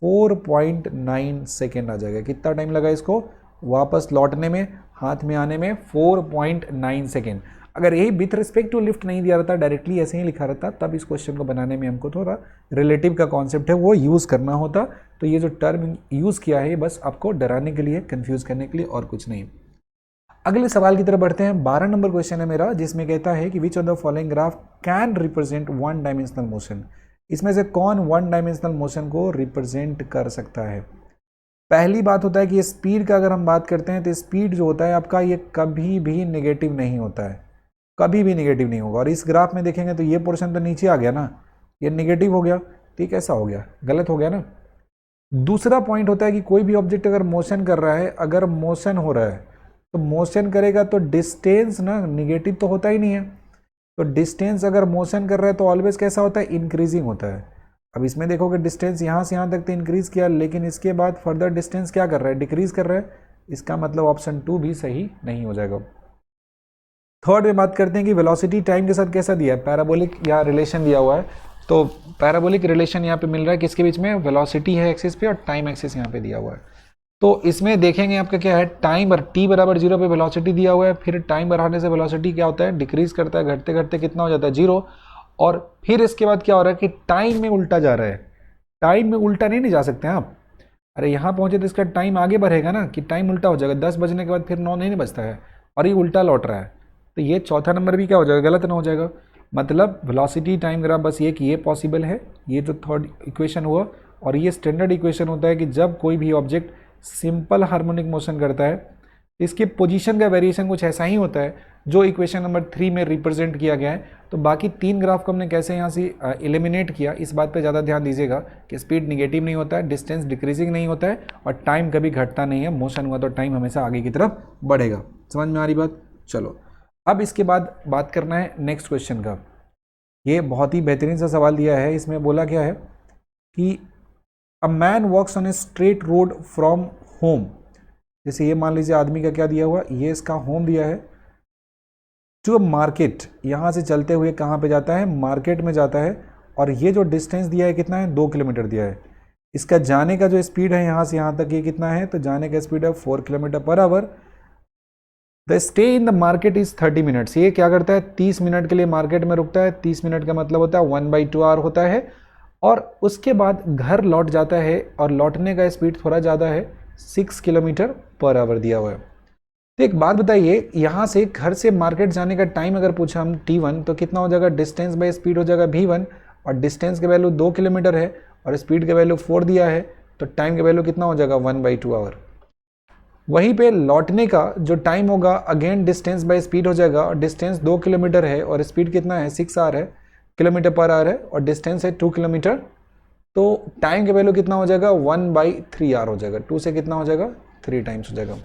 4.9 सेकेंड आ जाएगा। कितना टाइम लगा इसको वापस लौटने में, हाथ में आने में, 4.9 सेकेंड। अगर यही विथ रिस्पेक्ट टू लिफ्ट नहीं दिया रहता, डायरेक्टली ऐसे ही लिखा रहता, तब इस क्वेश्चन को बनाने में हमको थोड़ा रिलेटिव का कॉन्सेप्ट है वो यूज़ करना होता। तो ये जो टर्म यूज़ किया है बस आपको डराने के लिए, कंफ्यूज करने के लिए, और कुछ नहीं। अगले सवाल की तरफ बढ़ते हैं। 12 नंबर क्वेश्चन है मेरा, जिसमें कहता है कि which of the following graph can represent one dimensional motion. इसमें से कौन वन डायमेंशनल मोशन को रिप्रेजेंट कर सकता है। पहली बात होता है कि स्पीड का अगर हम बात करते हैं तो स्पीड जो होता है आपका ये कभी भी नेगेटिव नहीं होता है, कभी भी नेगेटिव नहीं होगा। और इस ग्राफ में देखेंगे तो ये पोर्शन तो नीचे आ गया ना, ये नेगेटिव हो गया, ठीक, ऐसा हो गया, गलत हो गया ना। दूसरा पॉइंट होता है कि कोई भी ऑब्जेक्ट अगर मोशन कर रहा है, अगर मोशन हो रहा है तो मोशन करेगा तो डिस्टेंस ना निगेटिव तो होता ही नहीं है। तो डिस्टेंस अगर मोशन कर रहा है तो ऑलवेज कैसा होता है, इंक्रीजिंग होता है। अब इसमें देखोगे डिस्टेंस यहाँ से यहाँ तक तो इंक्रीज किया, लेकिन इसके बाद फर्दर डिस्टेंस क्या कर रहा है, डिक्रीज कर रहा है। इसका मतलब ऑप्शन 2 भी सही नहीं हो जाएगा। थर्ड में बात करते हैं कि वेलोसिटी टाइम के साथ कैसा दिया है, पैराबोलिक या रिलेशन दिया हुआ है। तो पैराबोलिक रिलेशन यहाँ पे मिल रहा है किसके बीच में, वेलोसिटी है एक्सिस पे और टाइम एक्सिस यहाँ पे दिया हुआ है। तो इसमें देखेंगे आपका क्या है, टाइम t बराबर 0 पे वेलोसिटी दिया हुआ है, फिर टाइम बढ़ाने से वेलोसिटी क्या होता है, डिक्रीज करता है, घटते घटते कितना हो जाता है 0, और फिर इसके बाद क्या हो रहा है कि टाइम में उल्टा जा रहा है। टाइम में उल्टा नहीं जा सकते हैं आप, अरे यहाँ पहुंचे तो इसका टाइम आगे बढ़ेगा ना, कि टाइम उल्टा हो जाएगा, 10 बजने के बाद फिर 9 नहीं बजता है, और ये उल्टा लौट रहा है, तो ये चौथा नंबर भी क्या हो जाएगा, गलत ना हो जाएगा। मतलब वेलोसिटी टाइम ग्राफ बस ये कि ये पॉसिबल है, ये जो थर्ड इक्वेशन हुआ, और ये स्टैंडर्ड इक्वेशन होता है कि जब कोई भी ऑब्जेक्ट सिंपल हार्मोनिक मोशन करता है, इसके पोजीशन का वेरिएशन कुछ ऐसा ही होता है जो इक्वेशन नंबर 3 में रिप्रेजेंट किया गया है। तो बाकी 3 ग्राफ को हमने कैसे यहाँ से एलिमिनेट किया, इस बात पे ज़्यादा ध्यान दीजिएगा कि स्पीड निगेटिव नहीं होता है, डिस्टेंस डिक्रीजिंग नहीं होता है, और टाइम कभी घटता नहीं है। मोशन हुआ तो टाइम हमेशा आगे की तरफ बढ़ेगा। समझ में आ रही बात? चलो अब इसके बाद बात करना है नेक्स्ट क्वेश्चन का। ये बहुत ही बेहतरीन सा सवाल दिया है, इसमें बोला क्या है कि a man walks on a straight road from home. जैसे ये मान लीजिए आदमी का क्या दिया हुआ, ये इसका होम दिया है, टू मार्केट, यहाँ से चलते हुए कहाँ पे जाता है, मार्केट में जाता है, और ये जो डिस्टेंस दिया है कितना है, 2 किलोमीटर दिया है। इसका जाने का जो स्पीड है यहाँ से यहाँ तक ये कितना है, तो जाने का स्पीड है 4 kilometre per our. The stay in the market is 30 minutes. ये क्या करता है, 30 मिनट के लिए मार्केट में रुकता है। 30 मिनट का मतलब होता है 1/2 आवर होता है, और उसके बाद घर लौट जाता है, और लौटने का स्पीड थोड़ा ज़्यादा है, 6 किलोमीटर पर आवर दिया हुआ है। तो एक बात बताइए, यहाँ से घर से मार्केट जाने का टाइम अगर पूछा हम t1, तो कितना हो जाएगा, डिस्टेंस बाय स्पीड हो जाएगा v1, और डिस्टेंस के वैल्यू 2 किलोमीटर है, और स्पीड के वैल्यू 4 दिया है, तो टाइम के वैल्यू कितना हो जाएगा, 1/2 आवर। वहीं पे लौटने का जो टाइम होगा, अगेन डिस्टेंस बाय स्पीड हो जाएगा, और डिस्टेंस 2 किलोमीटर है, और स्पीड कितना है, 6 आवर है, किलोमीटर पर आवर है, और डिस्टेंस है 2 किलोमीटर, तो टाइम के वैल्यू कितना हो जाएगा, 1/3 आवर हो जाएगा। 2 से कितना हो जाएगा, 3 टाइम्स हो जाएगा।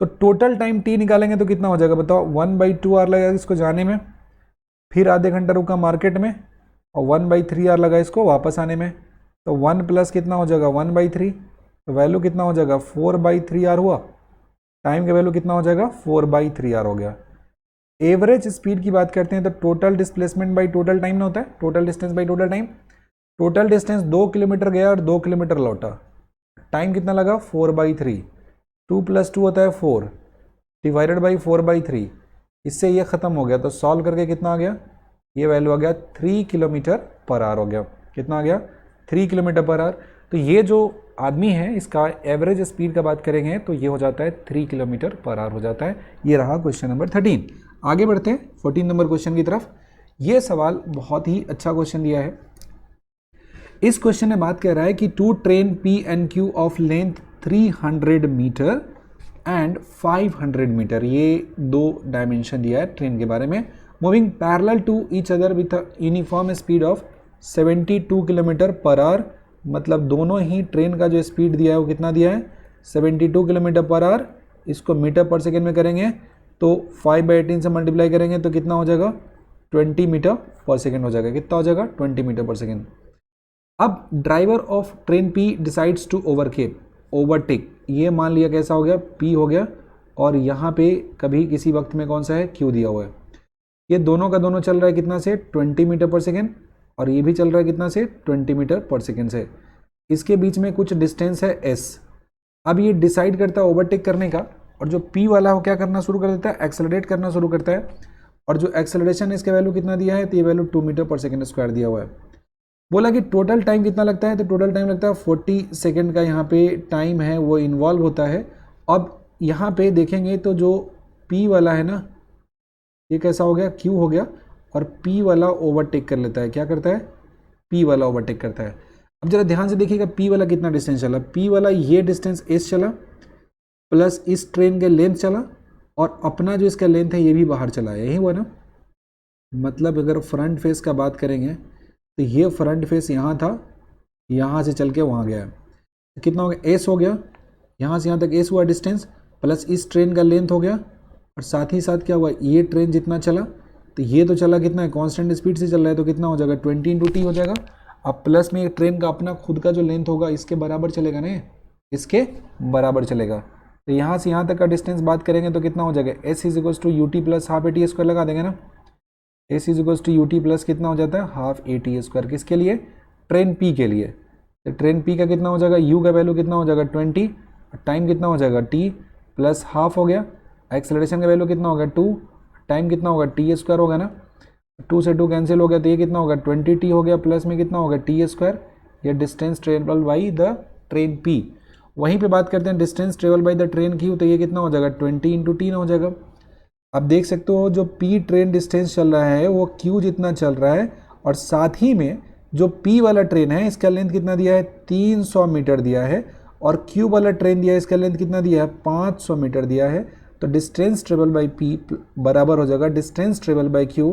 तो टोटल टाइम t निकालेंगे तो कितना हो जाएगा बताओ, 1/2 आवर लगेगा इसको जाने में, फिर आधे घंटा रुका मार्केट में, और 1/3 आवर लगा इसको वापस आने में, तो 1 प्लस कितना हो जाएगा, 1/3, तो वैल्यू कितना हो जाएगा, 4/3 आवर हुआ। टाइम का वैल्यू कितना हो जाएगा, 4/3 आवर हो गया। एवरेज स्पीड की बात करते हैं तो total displacement by total time ना होता है, total distance by total time. Total distance 2 kilometre गया और 2 किलोमीटर लौटा, टाइम कितना लगा, 4/3। 2 + 2 होता है 4, डिवाइडेड बाई 4/3, इससे ये ख़त्म हो गया। तो सॉल्व करके कितना आ गया, ये वैल्यू आ गया 3 किलोमीटर पर आवर हो गया। कितना आ गया, 3 किलोमीटर पर आवर। तो ये जो आदमी है, इसका एवरेज स्पीड का बात करेंगे तो ये हो जाता है 3 किलोमीटर पर आवर हो जाता है। ये रहा क्वेश्चन नंबर 13। आगे बढ़ते हैं 14 नंबर क्वेश्चन की तरफ। ये सवाल बहुत ही अच्छा क्वेश्चन दिया है। इस क्वेश्चन में बात कर रहा है कि two train P and Q of length 300 metre and 500 metre, ये 2 डायमेंशन दिया है ट्रेन के बारे में, moving parallel to each other with uniform speed of 72 kilometre per hour. मतलब दोनों ही ट्रेन का जो स्पीड दिया है वो कितना दिया है, 72 किलोमीटर पर आवर। इसको मीटर पर सेकेंड में करेंगे तो 5/18 से मल्टीप्लाई करेंगे तो कितना हो जाएगा, 20 मीटर पर सेकेंड हो जाएगा। कितना हो जाएगा, 20 मीटर पर सेकेंड। अब driver of train P decides to overtake, ये मान लिया कैसा हो गया, पी हो गया, और यहाँ पे कभी किसी वक्त में कौन सा है, क्यू दिया हुआ है। ये दोनों का दोनों चल रहा है कितना से, 20 मीटर पर सेकेंड, और ये भी चल रहा है कितना से, 20 मीटर पर सेकेंड से। इसके बीच में कुछ डिस्टेंस है s। अब ये डिसाइड करता है ओवरटेक करने का, और जो p वाला वो क्या करना शुरू कर देता है, एक्सेलरेट करना शुरू करता है, और जो एक्सेलरेशन है इसका वैल्यू कितना दिया है, तो ये value 2 metre per second square दिया हुआ है। बोला कि टोटल टाइम कितना लगता है, तो टोटल टाइम लगता है 40 सेकेंड का यहाँ पे टाइम है वो इन्वॉल्व होता है। अब यहाँ पे देखेंगे तो जो p वाला है ना, ये कैसा हो गया, q हो गया, और p वाला ओवरटेक कर लेता है। क्या करता है, p वाला ओवरटेक करता है। अब जरा ध्यान से देखिएगा p वाला कितना डिस्टेंस चला, p वाला ये डिस्टेंस s चला, प्लस इस ट्रेन के लेंथ चला, और अपना जो इसका लेंथ है ये भी बाहर चला, यही हुआ ना। मतलब अगर फ्रंट फेस का बात करेंगे तो ये फ्रंट फेस यहाँ था, यहाँ से चल के वहाँ गया है, तो कितना हो गया, s हो गया, यहाँ से यहाँ तक s हुआ डिस्टेंस, प्लस इस ट्रेन का लेंथ हो गया, और साथ ही साथ क्या हुआ, ये ट्रेन जितना चला तो ये तो चला कितना है, कांस्टेंट स्पीड से चल रहा है, तो कितना हो जाएगा, 20 × t हो जाएगा। अब प्लस में एक ट्रेन का अपना खुद का जो लेंथ होगा इसके बराबर चलेगा ना, इसके बराबर चलेगा। तो यहाँ से यहाँ तक का डिस्टेंस बात करेंगे तो कितना हो जाएगा, s = ut + ½ at² लगा देंगे ना। s = ut प्लस कितना हो जाता है, ½ at², किसके लिए, ट्रेन p के लिए। तो ट्रेन पी का कितना हो जाएगा, यू का वैल्यू कितना हो जाएगा 20, टाइम कितना हो जाएगा टी प्लस हाफ हो गया, एक्सेलरेशन का वैल्यू कितना होगा 2, टाइम कितना होगा टी स्क्वायर होगा ना, 2 से 2 कैंसिल हो गया तो ये कितना होगा 20t हो गया, प्लस में कितना होगा टी स्क्वायर, ये distance travel by the train P. वहीं पे बात करते हैं distance travel by the train Q, तो ये कितना हो जाएगा 20 इंटू टी हो जाएगा। अब देख सकते हो जो पी ट्रेन डिस्टेंस चल रहा है वो क्यू जितना चल रहा है, और साथ ही में जो पी वाला ट्रेन है इसका लेंथ कितना दिया है 300 मीटर दिया है, और क्यू वाला ट्रेन दिया है इसका लेंथ कितना दिया है 500 मीटर दिया है। तो डिस्टेंस ट्रेवल बाई पी बराबर हो जाएगा distance travel by Q,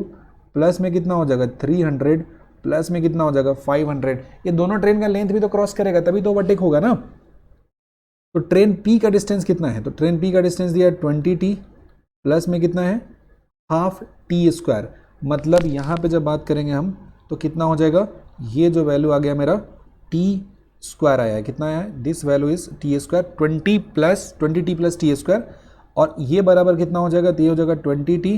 plus में कितना हो जाएगा 300, प्लस में कितना हो जाएगा 500। ये दोनों ट्रेन का लेंथ भी तो क्रॉस करेगा तभी तो ओवरटेक होगा ना। तो ट्रेन पी का डिस्टेंस कितना है, तो ट्रेन पी का डिस्टेंस दिया है 20t, प्लस में कितना है हाफ टी स्क्वायर। मतलब यहाँ पे जब बात करेंगे हम तो कितना हो जाएगा, ये जो वैल्यू आ गया मेरा टी स्क्वायर आया है, कितना आया है, this value is T square 20t plus T square, और ये बराबर कितना हो जाएगा, तो ये हो जाएगा 20t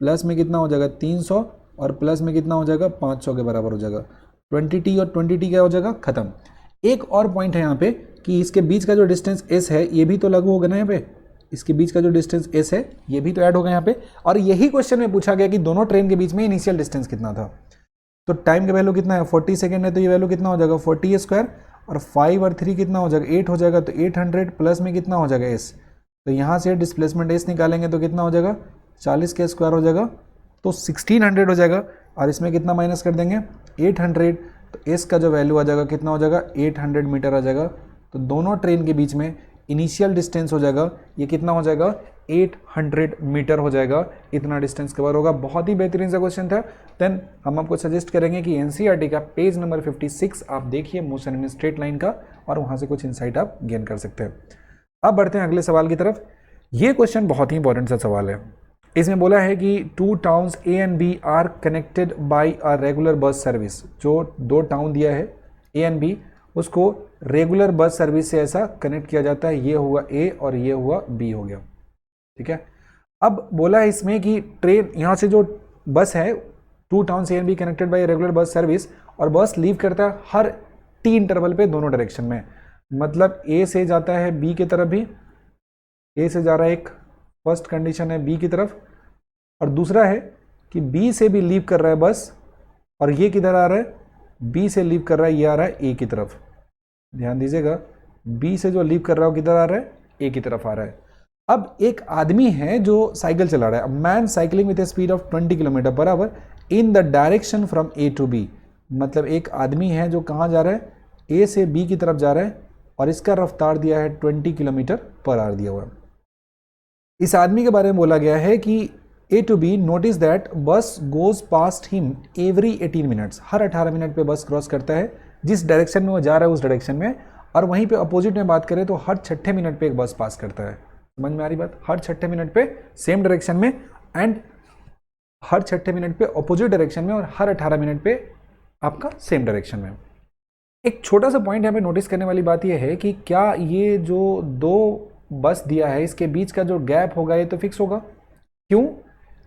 प्लस में कितना हो जाएगा 300, और प्लस में कितना हो जाएगा 500 के बराबर हो जाएगा। 20t और 20t क्या हो जाएगा खत्म। एक और पॉइंट है यहाँ पे कि इसके बीच का जो डिस्टेंस s है ये भी तो लागू होगा ना यहाँ पे, इसके बीच का जो डिस्टेंस s है ये भी तो ऐड होगा यहाँ पे। और यही क्वेश्चन में पूछा गया कि दोनों ट्रेन के बीच में इनिशियल डिस्टेंस कितना था। तो टाइम का वैल्यू कितना है 40 सेकेंड है, तो ये वैल्यू कितना हो जाएगा 40 स्क्वायर, और 5 और 3 कितना हो जाएगा 8 हो जाएगा, तो 800 प्लस में कितना हो जाएगा s, तो यहाँ से डिस्प्लेसमेंट s निकालेंगे तो कितना हो जाएगा 40 के स्क्वायर हो जाएगा, तो 1600 हो जाएगा, और इसमें कितना माइनस कर देंगे 800, तो s का जो वैल्यू आ जाएगा कितना हो जाएगा 800 मीटर आ जाएगा। तो दोनों ट्रेन के बीच में इनिशियल डिस्टेंस हो जाएगा ये कितना हो जाएगा 800 मीटर हो जाएगा, इतना डिस्टेंस कवर होगा। बहुत ही बेहतरीन सा क्वेश्चन था। देन हम आपको सजेस्ट करेंगे कि एनसीईआरटी का पेज नंबर 56 आप देखिए मोशन इन स्ट्रेट लाइन का, और वहाँ से कुछ इंसाइट आप गेन कर सकते हैं। अब बढ़ते हैं अगले सवाल की तरफ। ये क्वेश्चन बहुत ही इंपॉर्टेंट सा सवाल है। इसमें बोला है कि 2 towns A and B are connected by a regular bus service. जो 2 टाउन दिया है ए एंड बी, उसको रेगुलर बस सर्विस से ऐसा कनेक्ट किया जाता है, ये हुआ ए और ये हुआ बी हो गया, ठीक है। अब बोला है इसमें कि ट्रेन यहाँ से जो बस है 2 towns A and be connected by regular bus service, और बस लीव करता है हर टी इंटरवल पे दोनों डायरेक्शन में। मतलब ए से जाता है बी की तरफ भी, ए से जा रहा है, एक फर्स्ट कंडीशन है बी की तरफ, और दूसरा है कि बी से भी लीव कर रहा है बस, और ये किधर आ रहा है बी से लीव कर रहा है, ये आ रहा है ए की तरफ। ध्यान दीजिएगा बी से जो लीव कर रहा है किधर आ रहा है ए की तरफ आ रहा है। अब एक आदमी है जो साइकिल चला रहा है, man cycling with a speed of 20 kilometre per hour in the direction from A to B. मतलब एक आदमी है जो कहाँ जा रहा है, ए से बी की तरफ जा रहा है, और इसका रफ्तार दिया है 20 किलोमीटर पर आवर दिया हुआ है। इस आदमी के बारे में बोला गया है कि a to b notice that bus goes past him every 18 minutes. हर 18 मिनट पे बस क्रॉस करता है, जिस डायरेक्शन में वो जा रहा है उस डायरेक्शन में। और वहीं पे अपोजिट में बात करें तो हर 6 मिनट पे एक बस पास करता है। समझ में आ रही बात, हर 6 मिनट पे सेम डायरेक्शन में, एंड हर 6 मिनट पे अपोजिट डायरेक्शन में, और हर 18 मिनट पे आपका सेम डायरेक्शन में। एक छोटा सा पॉइंट यहाँ पे नोटिस करने वाली बात यह है कि क्या ये जो 2 बस दिया है इसके बीच का जो गैप होगा ये तो फिक्स होगा। क्यों?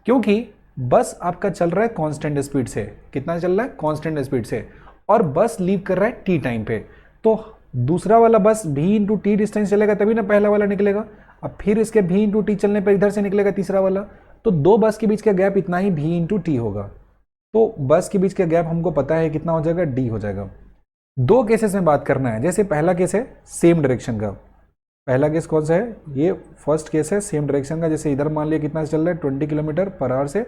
क्योंकि बस आपका चल रहा है कांस्टेंट स्पीड से। कितना चल रहा है? कांस्टेंट स्पीड से, और बस लीव कर रहा है टी टाइम पे। तो दूसरा वाला बस भी इंटू टी डिस्टेंस चलेगा तभी ना पहला वाला निकलेगा। अब फिर इसके भी इंटू टी चलने पर इधर से निकलेगा तीसरा वाला। तो 2 बस के बीच का गैप इतना ही भी इंटू टी होगा। तो बस के बीच का गैप हमको पता है कितना हो जाएगा, डी हो जाएगा। 2 केसेस में बात करना है। जैसे पहला केस है सेम डायरेक्शन का। पहला केस कौन सा है? ये फर्स्ट केस है सेम डायरेक्शन का। जैसे इधर मान लिया कितना चल रहा है 20 किलोमीटर पर आवर से,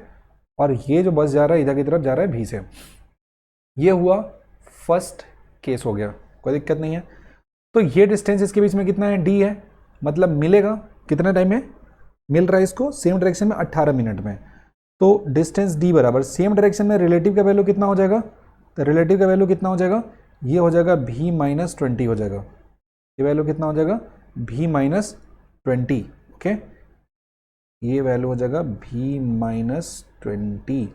और ये जो बस जा रहा है इधर की तरफ जा रहा है भी से। ये हुआ फर्स्ट केस हो गया, कोई दिक्कत नहीं है। तो ये डिस्टेंस इसके बीच में कितना है? डी है। मतलब मिलेगा कितने टाइम में मिल रहा है इसको? सेम डायरेक्शन में 18 मिनट में। तो डिस्टेंस डी बराबर सेम डायरेक्शन में रिलेटिव का वैल्यू कितना हो जाएगा? तो रिलेटिव का वैल्यू कितना हो जाएगा? ये हो जाएगा भी माइनस 20 हो जाएगा। ये वैल्यू कितना हो जाएगा? भी माइनस 20। ओके, ये वैल्यू हो जाएगा भी माइनस 20।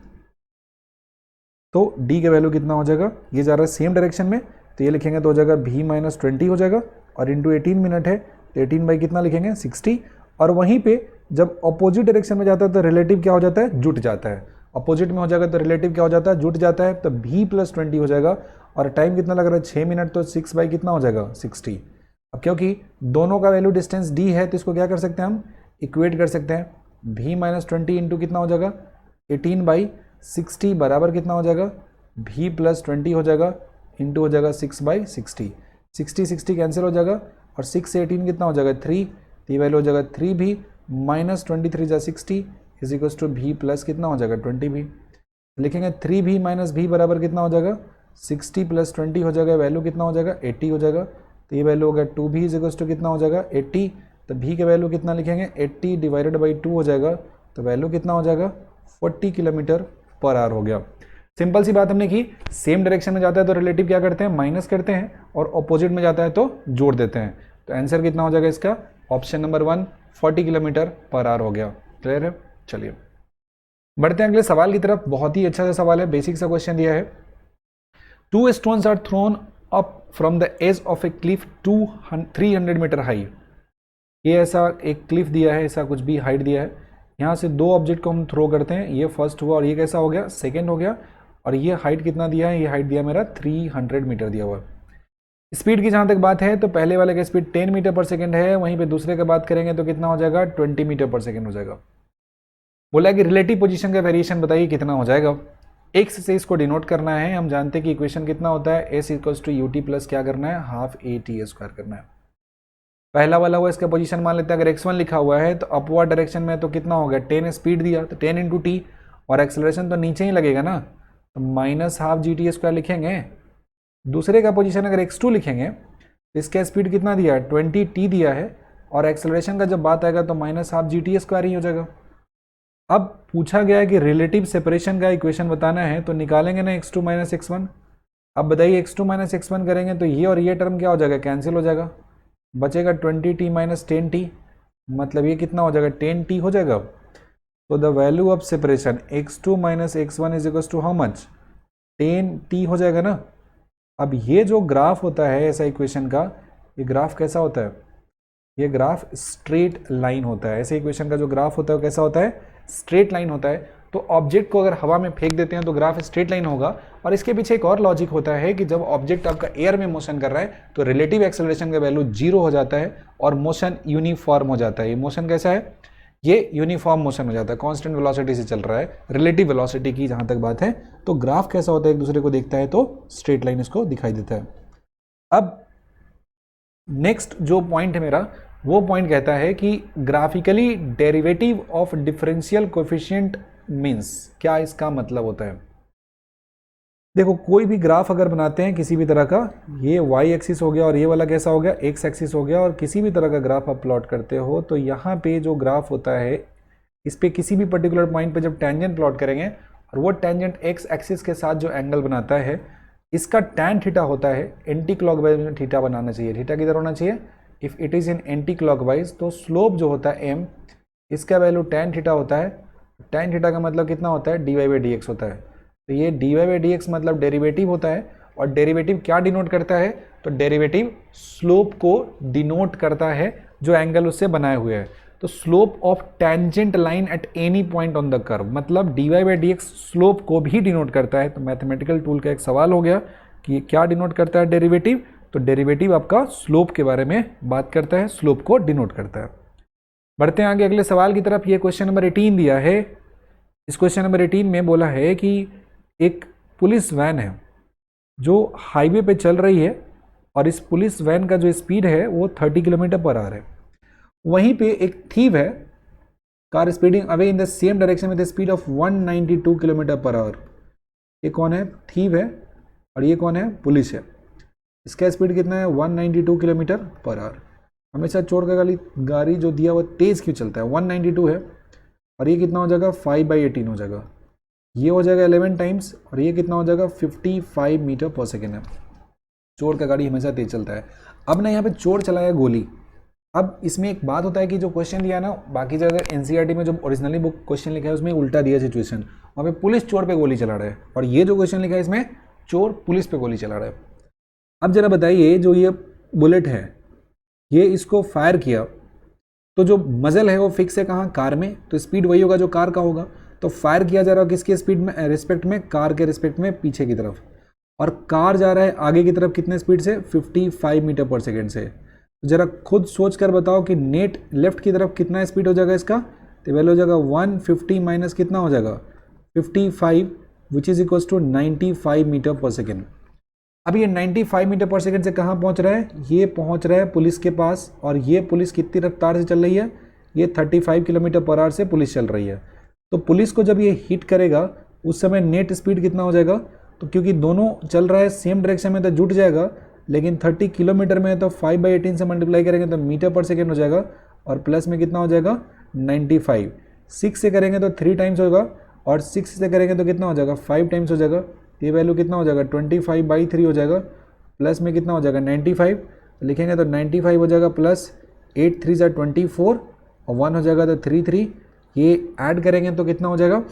तो डी का वैल्यू कितना हो जाएगा? ये जा रहा है सेम डायरेक्शन में, तो ये लिखेंगे तो हो जाएगा भी माइनस 20 हो जाएगा, और इंटू 18 मिनट है तो 18 बाई कितना लिखेंगे 60। और वहीं पे जब अपोजिट डायरेक्शन में जाता है तो रिलेटिव क्या हो जाता है? जुट जाता है। अपोजिट में हो जाएगा तो रिलेटिव क्या हो जाता है, जुट जाता है, तो भी प्लस 20 हो जाएगा। और टाइम कितना लग रहा है, 6 मिनट, तो 6 बाई कितना हो जाएगा, 60। अब क्योंकि दोनों का वैल्यू डिस्टेंस डी है तो इसको क्या कर सकते हैं हम, इक्वेट कर सकते हैं। भी माइनस 20 इंटू कितना हो जाएगा, 18 बाई 60 बराबर कितना हो जाएगा, भी प्लस 20 हो जाएगा इंटू हो जाएगा 6 बाई 60। 60 कैंसिल हो जाएगा और 6 से 18 कितना हो जाएगा 3, तो ये वैल्यू हो जाएगा 3 भी माइनस 23 जा 60 इज इक्वल्स टू भी प्लस कितना हो जाएगा 20 भी। लिखेंगे 3 भी माइनस भी बराबर कितना हो जाएगा, 60 प्लस 20 हो जाएगा, वैल्यू कितना हो जाएगा 80 हो जाएगा। तो ये वैल्यू हो गया 2 भी इज इक्वल्स टू कितना हो जाएगा 80। तो भी के वैल्यू कितना लिखेंगे 80 डिवाइडेड बाई 2 हो जाएगा, तो वैल्यू कितना हो जाएगा 40 किलोमीटर पर आवर हो गया। सिंपल सी बात हमने की, सेम डायरेक्शन में जाता है तो रिलेटिव क्या करते हैं, माइनस करते हैं, और ऑपोजिट में जाता है तो जोड़ देते हैं। तो आंसर कितना हो जाएगा इसका, option number 1 40 kilometre per our हो गया। क्लियर है, चलिए बढ़ते हैं अगले सवाल की तरफ। बहुत ही अच्छा सा सवाल है, बेसिक सा क्वेश्चन दिया है। 2 stones are thrown up from the edge of a cliff 300 metre high. ये ऐसा एक क्लिफ दिया है, ऐसा कुछ भी हाइट दिया है, यहाँ से 2 ऑब्जेक्ट को हम थ्रो करते हैं, ये फर्स्ट हुआ और ये कैसा हो गया, सेकेंड हो गया। और ये हाइट कितना दिया है, ये हाइट दिया मेरा 300 मीटर दिया हुआ। स्पीड की जहाँ तक बात है तो पहले वाले का स्पीड 10 मीटर पर सेकेंड है, वहीं पे दूसरे का बात करेंगे तो कितना हो जाएगा 20 मीटर पर सेकेंड हो जाएगा। बोला कि रिलेटिव पोजीशन का वेरिएशन बताइए कितना हो जाएगा। एक्स से इसको डिनोट करना है, हम जानते हैं कि इक्वेशन कितना होता है, s equals to u t plus क्या करना है, हाफ ए टी स्क्वायर करना है। पहला वाला हुआ इसका पोजीशन मान लेते हैं, अगर x1 लिखा हुआ है तो अपवर्ड डायरेक्शन में तो कितना हो गया 10 स्पीड दिया तो 10 इंटू टी, और एक्सेलरेशन तो नीचे ही लगेगा ना, तो minus half g t square लिखेंगे। दूसरे का पोजीशन अगर x2 लिखेंगे तो इसका स्पीड कितना दिया है 20 टी दिया है, और एक्सेलरेशन का जब बात आएगा तो minus half g t square ही हो जाएगा। अब पूछा गया है कि रिलेटिव सेपरेशन का इक्वेशन बताना है, तो निकालेंगे ना x2 माइनस x1। अब बताइए x2 माइनस x1 करेंगे तो ये और ये टर्म क्या हो जाएगा, कैंसिल हो जाएगा, बचेगा 20t माइनस 10t, मतलब ये कितना हो जाएगा 10t हो जाएगा। तो the value of separation x2 minus x1 is equals to how much, 10t हो जाएगा ना। अब ये जो ग्राफ होता है ऐसा इक्वेशन का, ये ग्राफ कैसा होता है, ये ग्राफ स्ट्रेट लाइन होता है। ऐसे इक्वेशन का जो ग्राफ होता है वो कैसा होता है, स्ट्रेट लाइन होता है। तो ऑब्जेक्ट को अगर हवा में फेंक देते हैं तो ग्राफ स्ट्रेट लाइन होगा। और इसके पीछे एक और लॉजिक होता है कि जब ऑब्जेक्ट आपका एयर में मोशन कर रहा है तो रिलेटिव एक्सेलरेशन का वैल्यू 0 हो जाता है और मोशन यूनिफॉर्म हो जाता है। ये मोशन कैसा है, ये यूनिफॉर्म मोशन हो जाता है, कांस्टेंट वेलोसिटी से चल रहा है। रिलेटिव वेलोसिटी की जहां तक बात है तो ग्राफ कैसा होता है, एक दूसरे को देखता है तो स्ट्रेट लाइन इसको दिखाई देता है। अब नेक्स्ट जो पॉइंट है मेरा, वो पॉइंट कहता है कि graphically derivative of differential coefficient means, क्या इसका मतलब होता है। देखो कोई भी ग्राफ अगर बनाते हैं किसी भी तरह का, ये वाई एक्सिस हो गया और ये वाला कैसा हो गया एक्स एक्सिस हो गया, और किसी भी तरह का ग्राफ आप प्लॉट करते हो तो यहाँ पे जो ग्राफ होता है इस पे किसी भी पर्टिकुलर पॉइंट पे जब टेंजेंट प्लॉट करेंगे और वो टेंजेंट एक्स एक्सिस के साथ जो एंगल बनाता है इसका टैन थीटा होता है, एंटी क्लॉकवाइज में थीटा बनाना चाहिए। थीटा किधर होना चाहिए, if it is in anti clockwise तो स्लोप जो होता है एम, इसका वैल्यू टैन थीटा होता है। टैन थीटा का मतलब कितना होता है, d y by d x होता है। तो ये d y by d x मतलब डेरिवेटिव होता है, और डेरिवेटिव क्या डिनोट करता है, तो डेरिवेटिव स्लोप को डिनोट करता है जो एंगल उससे बनाए हुए है। तो slope of tangent line at any point on the curve, मतलब d y by d x slope को भी डिनोट करता है। तो मैथमेटिकल टूल का एक सवाल हो गया कि ये क्या डिनोट करता है, डेरिवेटिव। तो डेरिवेटिव आपका स्लोप के बारे में बात करता है, स्लोप को डिनोट करता है। बढ़ते हैं आगे अगले सवाल की तरफ। ये क्वेश्चन नंबर 18 दिया है। इस क्वेश्चन नंबर 18 में बोला है कि एक पुलिस वैन है जो हाईवे पे चल रही है, और इस पुलिस वैन का जो स्पीड है वो 30 किलोमीटर पर आवर है। वहीं पे एक थीव है, car speeding away in the same direction with the speed of 192 kilometre per our. ये कौन है, थीव है, और ये कौन है, पुलिस है। इसका स्पीड कितना है 192 किलोमीटर पर आवर। हमेशा चोर का गाड़ी जो दिया हुआ तेज़ क्यों चलता है, 192 है, और ये कितना हो जाएगा 5/18 हो जाएगा। ये हो जाएगा 11 टाइम्स, और ये कितना हो जाएगा 55 मीटर पर सेकेंड है। चोर का गाड़ी हमेशा तेज चलता है। अब ना यहाँ पे चोर चलाया गोली। अब इसमें एक बात होता है कि जो क्वेश्चन दिया ना, बाकी जगह एनसीईआरटी में जो ओरिजिनली बुक क्वेश्चन लिखा है उसमें उल्टा दिया सिचुएशन, वहाँ पे पुलिस चोर पे गोली चला रहा है, और ये जो क्वेश्चन लिखा है इसमें चोर पुलिस पे गोली चला रहा है। अब जरा बताइए, जो ये बुलेट है ये इसको फायर किया तो जो मजल है वो फिक्स है कहाँ, कार में, तो स्पीड वही होगा जो कार का होगा। तो फायर किया जा रहा है किसके स्पीड में, रिस्पेक्ट में, कार के रिस्पेक्ट में पीछे की तरफ, और कार जा रहा है आगे की तरफ कितने स्पीड से, 55 मीटर पर सेकेंड से। जरा खुद सोच कर बताओ कि नेट लेफ्ट की तरफ कितना स्पीड हो जाएगा इसका, तो वैल्यू हो जाएगा 150 माइनस कितना हो जाएगा 55 which is equals to 95 metre per second. अब ये 95 मीटर पर सेकेंड से कहाँ पहुँच रहा है, ये पहुँच रहा है पुलिस के पास, और ये पुलिस कितनी रफ्तार से चल रही है, ये 35 किलोमीटर पर आवर से पुलिस चल रही है। तो पुलिस को जब ये हिट करेगा उस समय नेट स्पीड कितना हो जाएगा, तो क्योंकि दोनों चल रहा है सेम डायरेक्शन में तो जुट जाएगा, लेकिन 30 किलोमीटर में तो 5/18 से मल्टीप्लाई करेंगे तो मीटर पर सेकेंड हो जाएगा, और प्लस में कितना हो जाएगा 95। 6 से करेंगे तो 3 टाइम्स होगा, और 6 से करेंगे तो कितना हो जाएगा 5 टाइम्स हो जाएगा। ये वैल्यू कितना हो जाएगा 25/3 हो जाएगा, प्लस में कितना हो जाएगा 95, लिखेंगे तो 95 हो जाएगा, प्लस 8 3 जा 24 और 1 हो जाएगा तो 33, ये ऐड करेंगे तो कितना हो जाएगा,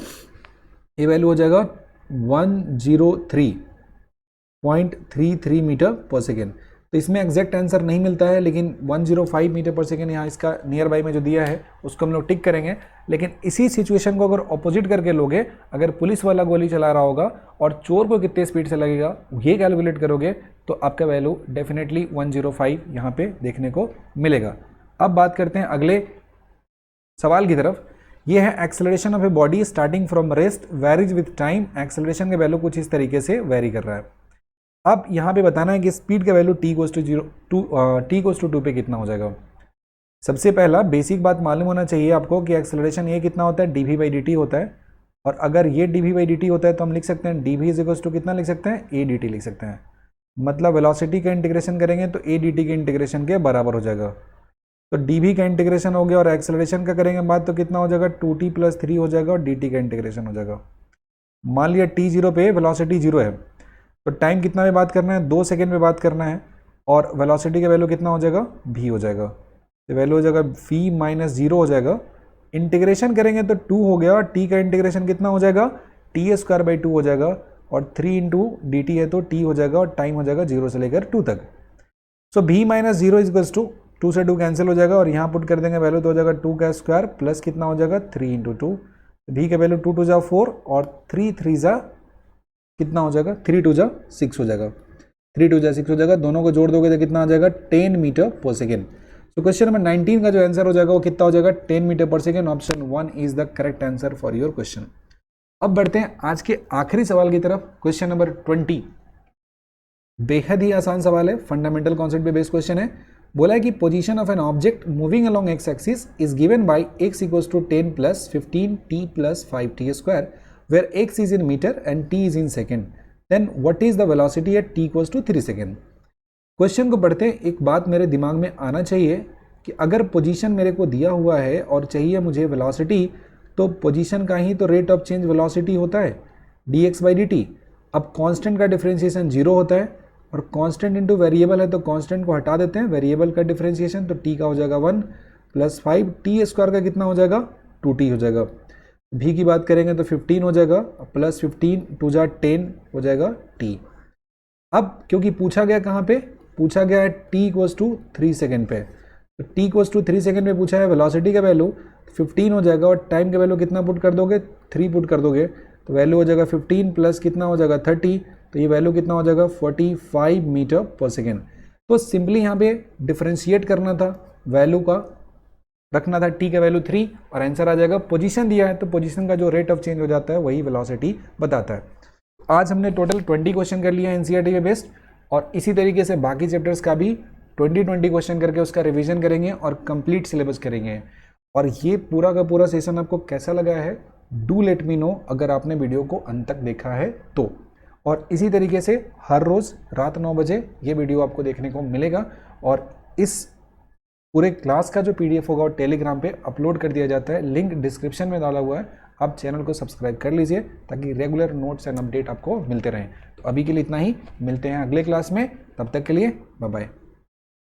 ये वैल्यू हो जाएगा 103.33 मीटर पर सेकेंड। तो इसमें एग्जैक्ट आंसर नहीं मिलता है, लेकिन 105 मीटर पर सेकेंड यहाँ इसका नियर बाई में जो दिया है उसको हम लोग टिक करेंगे। लेकिन इसी सिचुएशन को अगर ऑपोजिट करके लोगे, अगर पुलिस वाला गोली चला रहा होगा और चोर को कितने स्पीड से लगेगा ये कैलकुलेट करोगे तो आपका वैल्यू डेफिनेटली 105 यहाँ पे देखने को मिलेगा। अब बात करते हैं अगले सवाल की तरफ। ये है acceleration of a body starting from rest varies with time. Acceleration का वैल्यू कुछ इस तरीके से वेरी कर रहा है। अब यहाँ पे बताना है कि स्पीड का वैल्यू t = 2 पे कितना हो जाएगा। सबसे पहला बेसिक बात मालूम होना चाहिए आपको कि एक्सेलरेशन ये कितना होता है, dv/dt होता है, और अगर ये dv/dt होता है तो हम लिख सकते हैं dv = कितना लिख सकते हैं, a dt लिख सकते हैं। मतलब वेलोसिटी का इंटीग्रेशन करेंगे तो a dt के इंटीग्रेशन के बराबर हो जाएगा। तो dv का इंटीग्रेशन हो गया, और एक्सेलरेशन का करेंगे बात तो कितना हो जाएगा 2t + 3 हो जाएगा, और dt का इंटीग्रेशन हो जाएगा। मान लिया t0 पे वेलोसिटी 0 है, तो टाइम कितना में बात करना है, 2 सेकेंड में बात करना है, और वेलोसिटी का वैल्यू कितना हो जाएगा v हो जाएगा। तो वैल्यू हो जाएगा v - 0 हो जाएगा। इंटीग्रेशन करेंगे तो 2 हो गया, और t का इंटीग्रेशन कितना हो जाएगा t² 2 हो जाएगा, और 3 × dt है तो t हो जाएगा, और टाइम हो जाएगा 0 से लेकर 2 तक। सो v - 0 = 2 से 2 कैंसिल हो जाएगा, और यहाँ पुट कर देंगे वैल्यू तो हो जाएगा 2 का स्क्वायर प्लस कितना हो जाएगा 3 × 2। v का वैल्यू 2 × 2 = 4, और 3 × 3 = कितना हो जाएगा 3 × 2 = 6 हो जाएगा। 3 × 2 = 6 हो जाएगा, दोनों को जोड़ दोगे तो कितना आ जाएगा 10 मीटर पर सेकेंड। तो क्वेश्चन नंबर 19 का जो आंसर हो जाएगा वो कितना हो जाएगा 10 metre per second. Option 1 is the correct answer for your question. अब बढ़ते हैं आज के आखिरी सवाल की तरफ। क्वेश्चन नंबर 20 बेहद ही आसान सवाल है, फंडामेंटल कॉन्सेप्ट पे बेस्ड क्वेश्चन है। बोला है कि position of an object moving along x axis is given by x = 10 + 15t + 5t², where x is in meter and t is in second. Then what is the velocity at t = 3 second. Question को पढ़ते एक बात मेरे दिमाग में आना चाहिए कि अगर पोजीशन मेरे को दिया हुआ है और चाहिए मुझे वेलोसिटी, तो पोजीशन का ही तो रेट ऑफ चेंज वेलोसिटी होता है dx/dt। अब कांस्टेंट का डिफरेंशिएशन 0 होता है, और कांस्टेंट इंटू वेरिएबल है तो कांस्टेंट को हटा देते हैं, वेरिएबल का डिफरेंशिएशन, तो t का हो जाएगा 1 + 5t² का कितना हो जाएगा 2t हो जाएगा। v की बात करेंगे तो 15 हो जाएगा, प्लस 15 2 × 10 हो जाएगा t। अब क्योंकि पूछा गया कहाँ पे, पूछा गया है t = 3 सेकेंड पे, तो t = 3 सेकेंड पे पूछा है, वेलोसिटी का वैल्यू 15 हो जाएगा, और टाइम का वैल्यू कितना पुट कर दोगे 3 पुट कर दोगे, तो वैल्यू हो जाएगा 15 प्लस कितना हो जाएगा 30, तो ये वैल्यू कितना हो जाएगा 45 मीटर पर सेकेंड। तो सिंपली यहाँ पे डिफरेंशिएट करना था, वैल्यू का रखना था t का वैल्यू 3, और आंसर आ जाएगा। पोजीशन दिया है तो पोजीशन का जो रेट ऑफ चेंज हो जाता है वही वेलोसिटी बताता है। आज हमने टोटल 20 क्वेश्चन कर लिया है एनसीईआरटी पे बेस्ड, और इसी तरीके से बाकी चैप्टर्स का भी 20 क्वेश्चन करके उसका रिवीजन करेंगे और कंप्लीट सिलेबस करेंगे। और ये पूरा का पूरा सेशन आपको कैसा लगा है, डू लेट मी नो अगर आपने वीडियो को अंत तक देखा है तो। और इसी तरीके से हर रोज़ रात 9 बजे ये वीडियो आपको देखने को मिलेगा, और इस पूरे क्लास का जो PDF होगा वो टेलीग्राम पे अपलोड कर दिया जाता है, लिंक डिस्क्रिप्शन में डाला हुआ है। आप चैनल को सब्सक्राइब कर लीजिए ताकि रेगुलर नोट्स एंड अपडेट आपको मिलते रहें। तो अभी के लिए इतना ही, मिलते हैं अगले क्लास में, तब तक के लिए बाय बाय।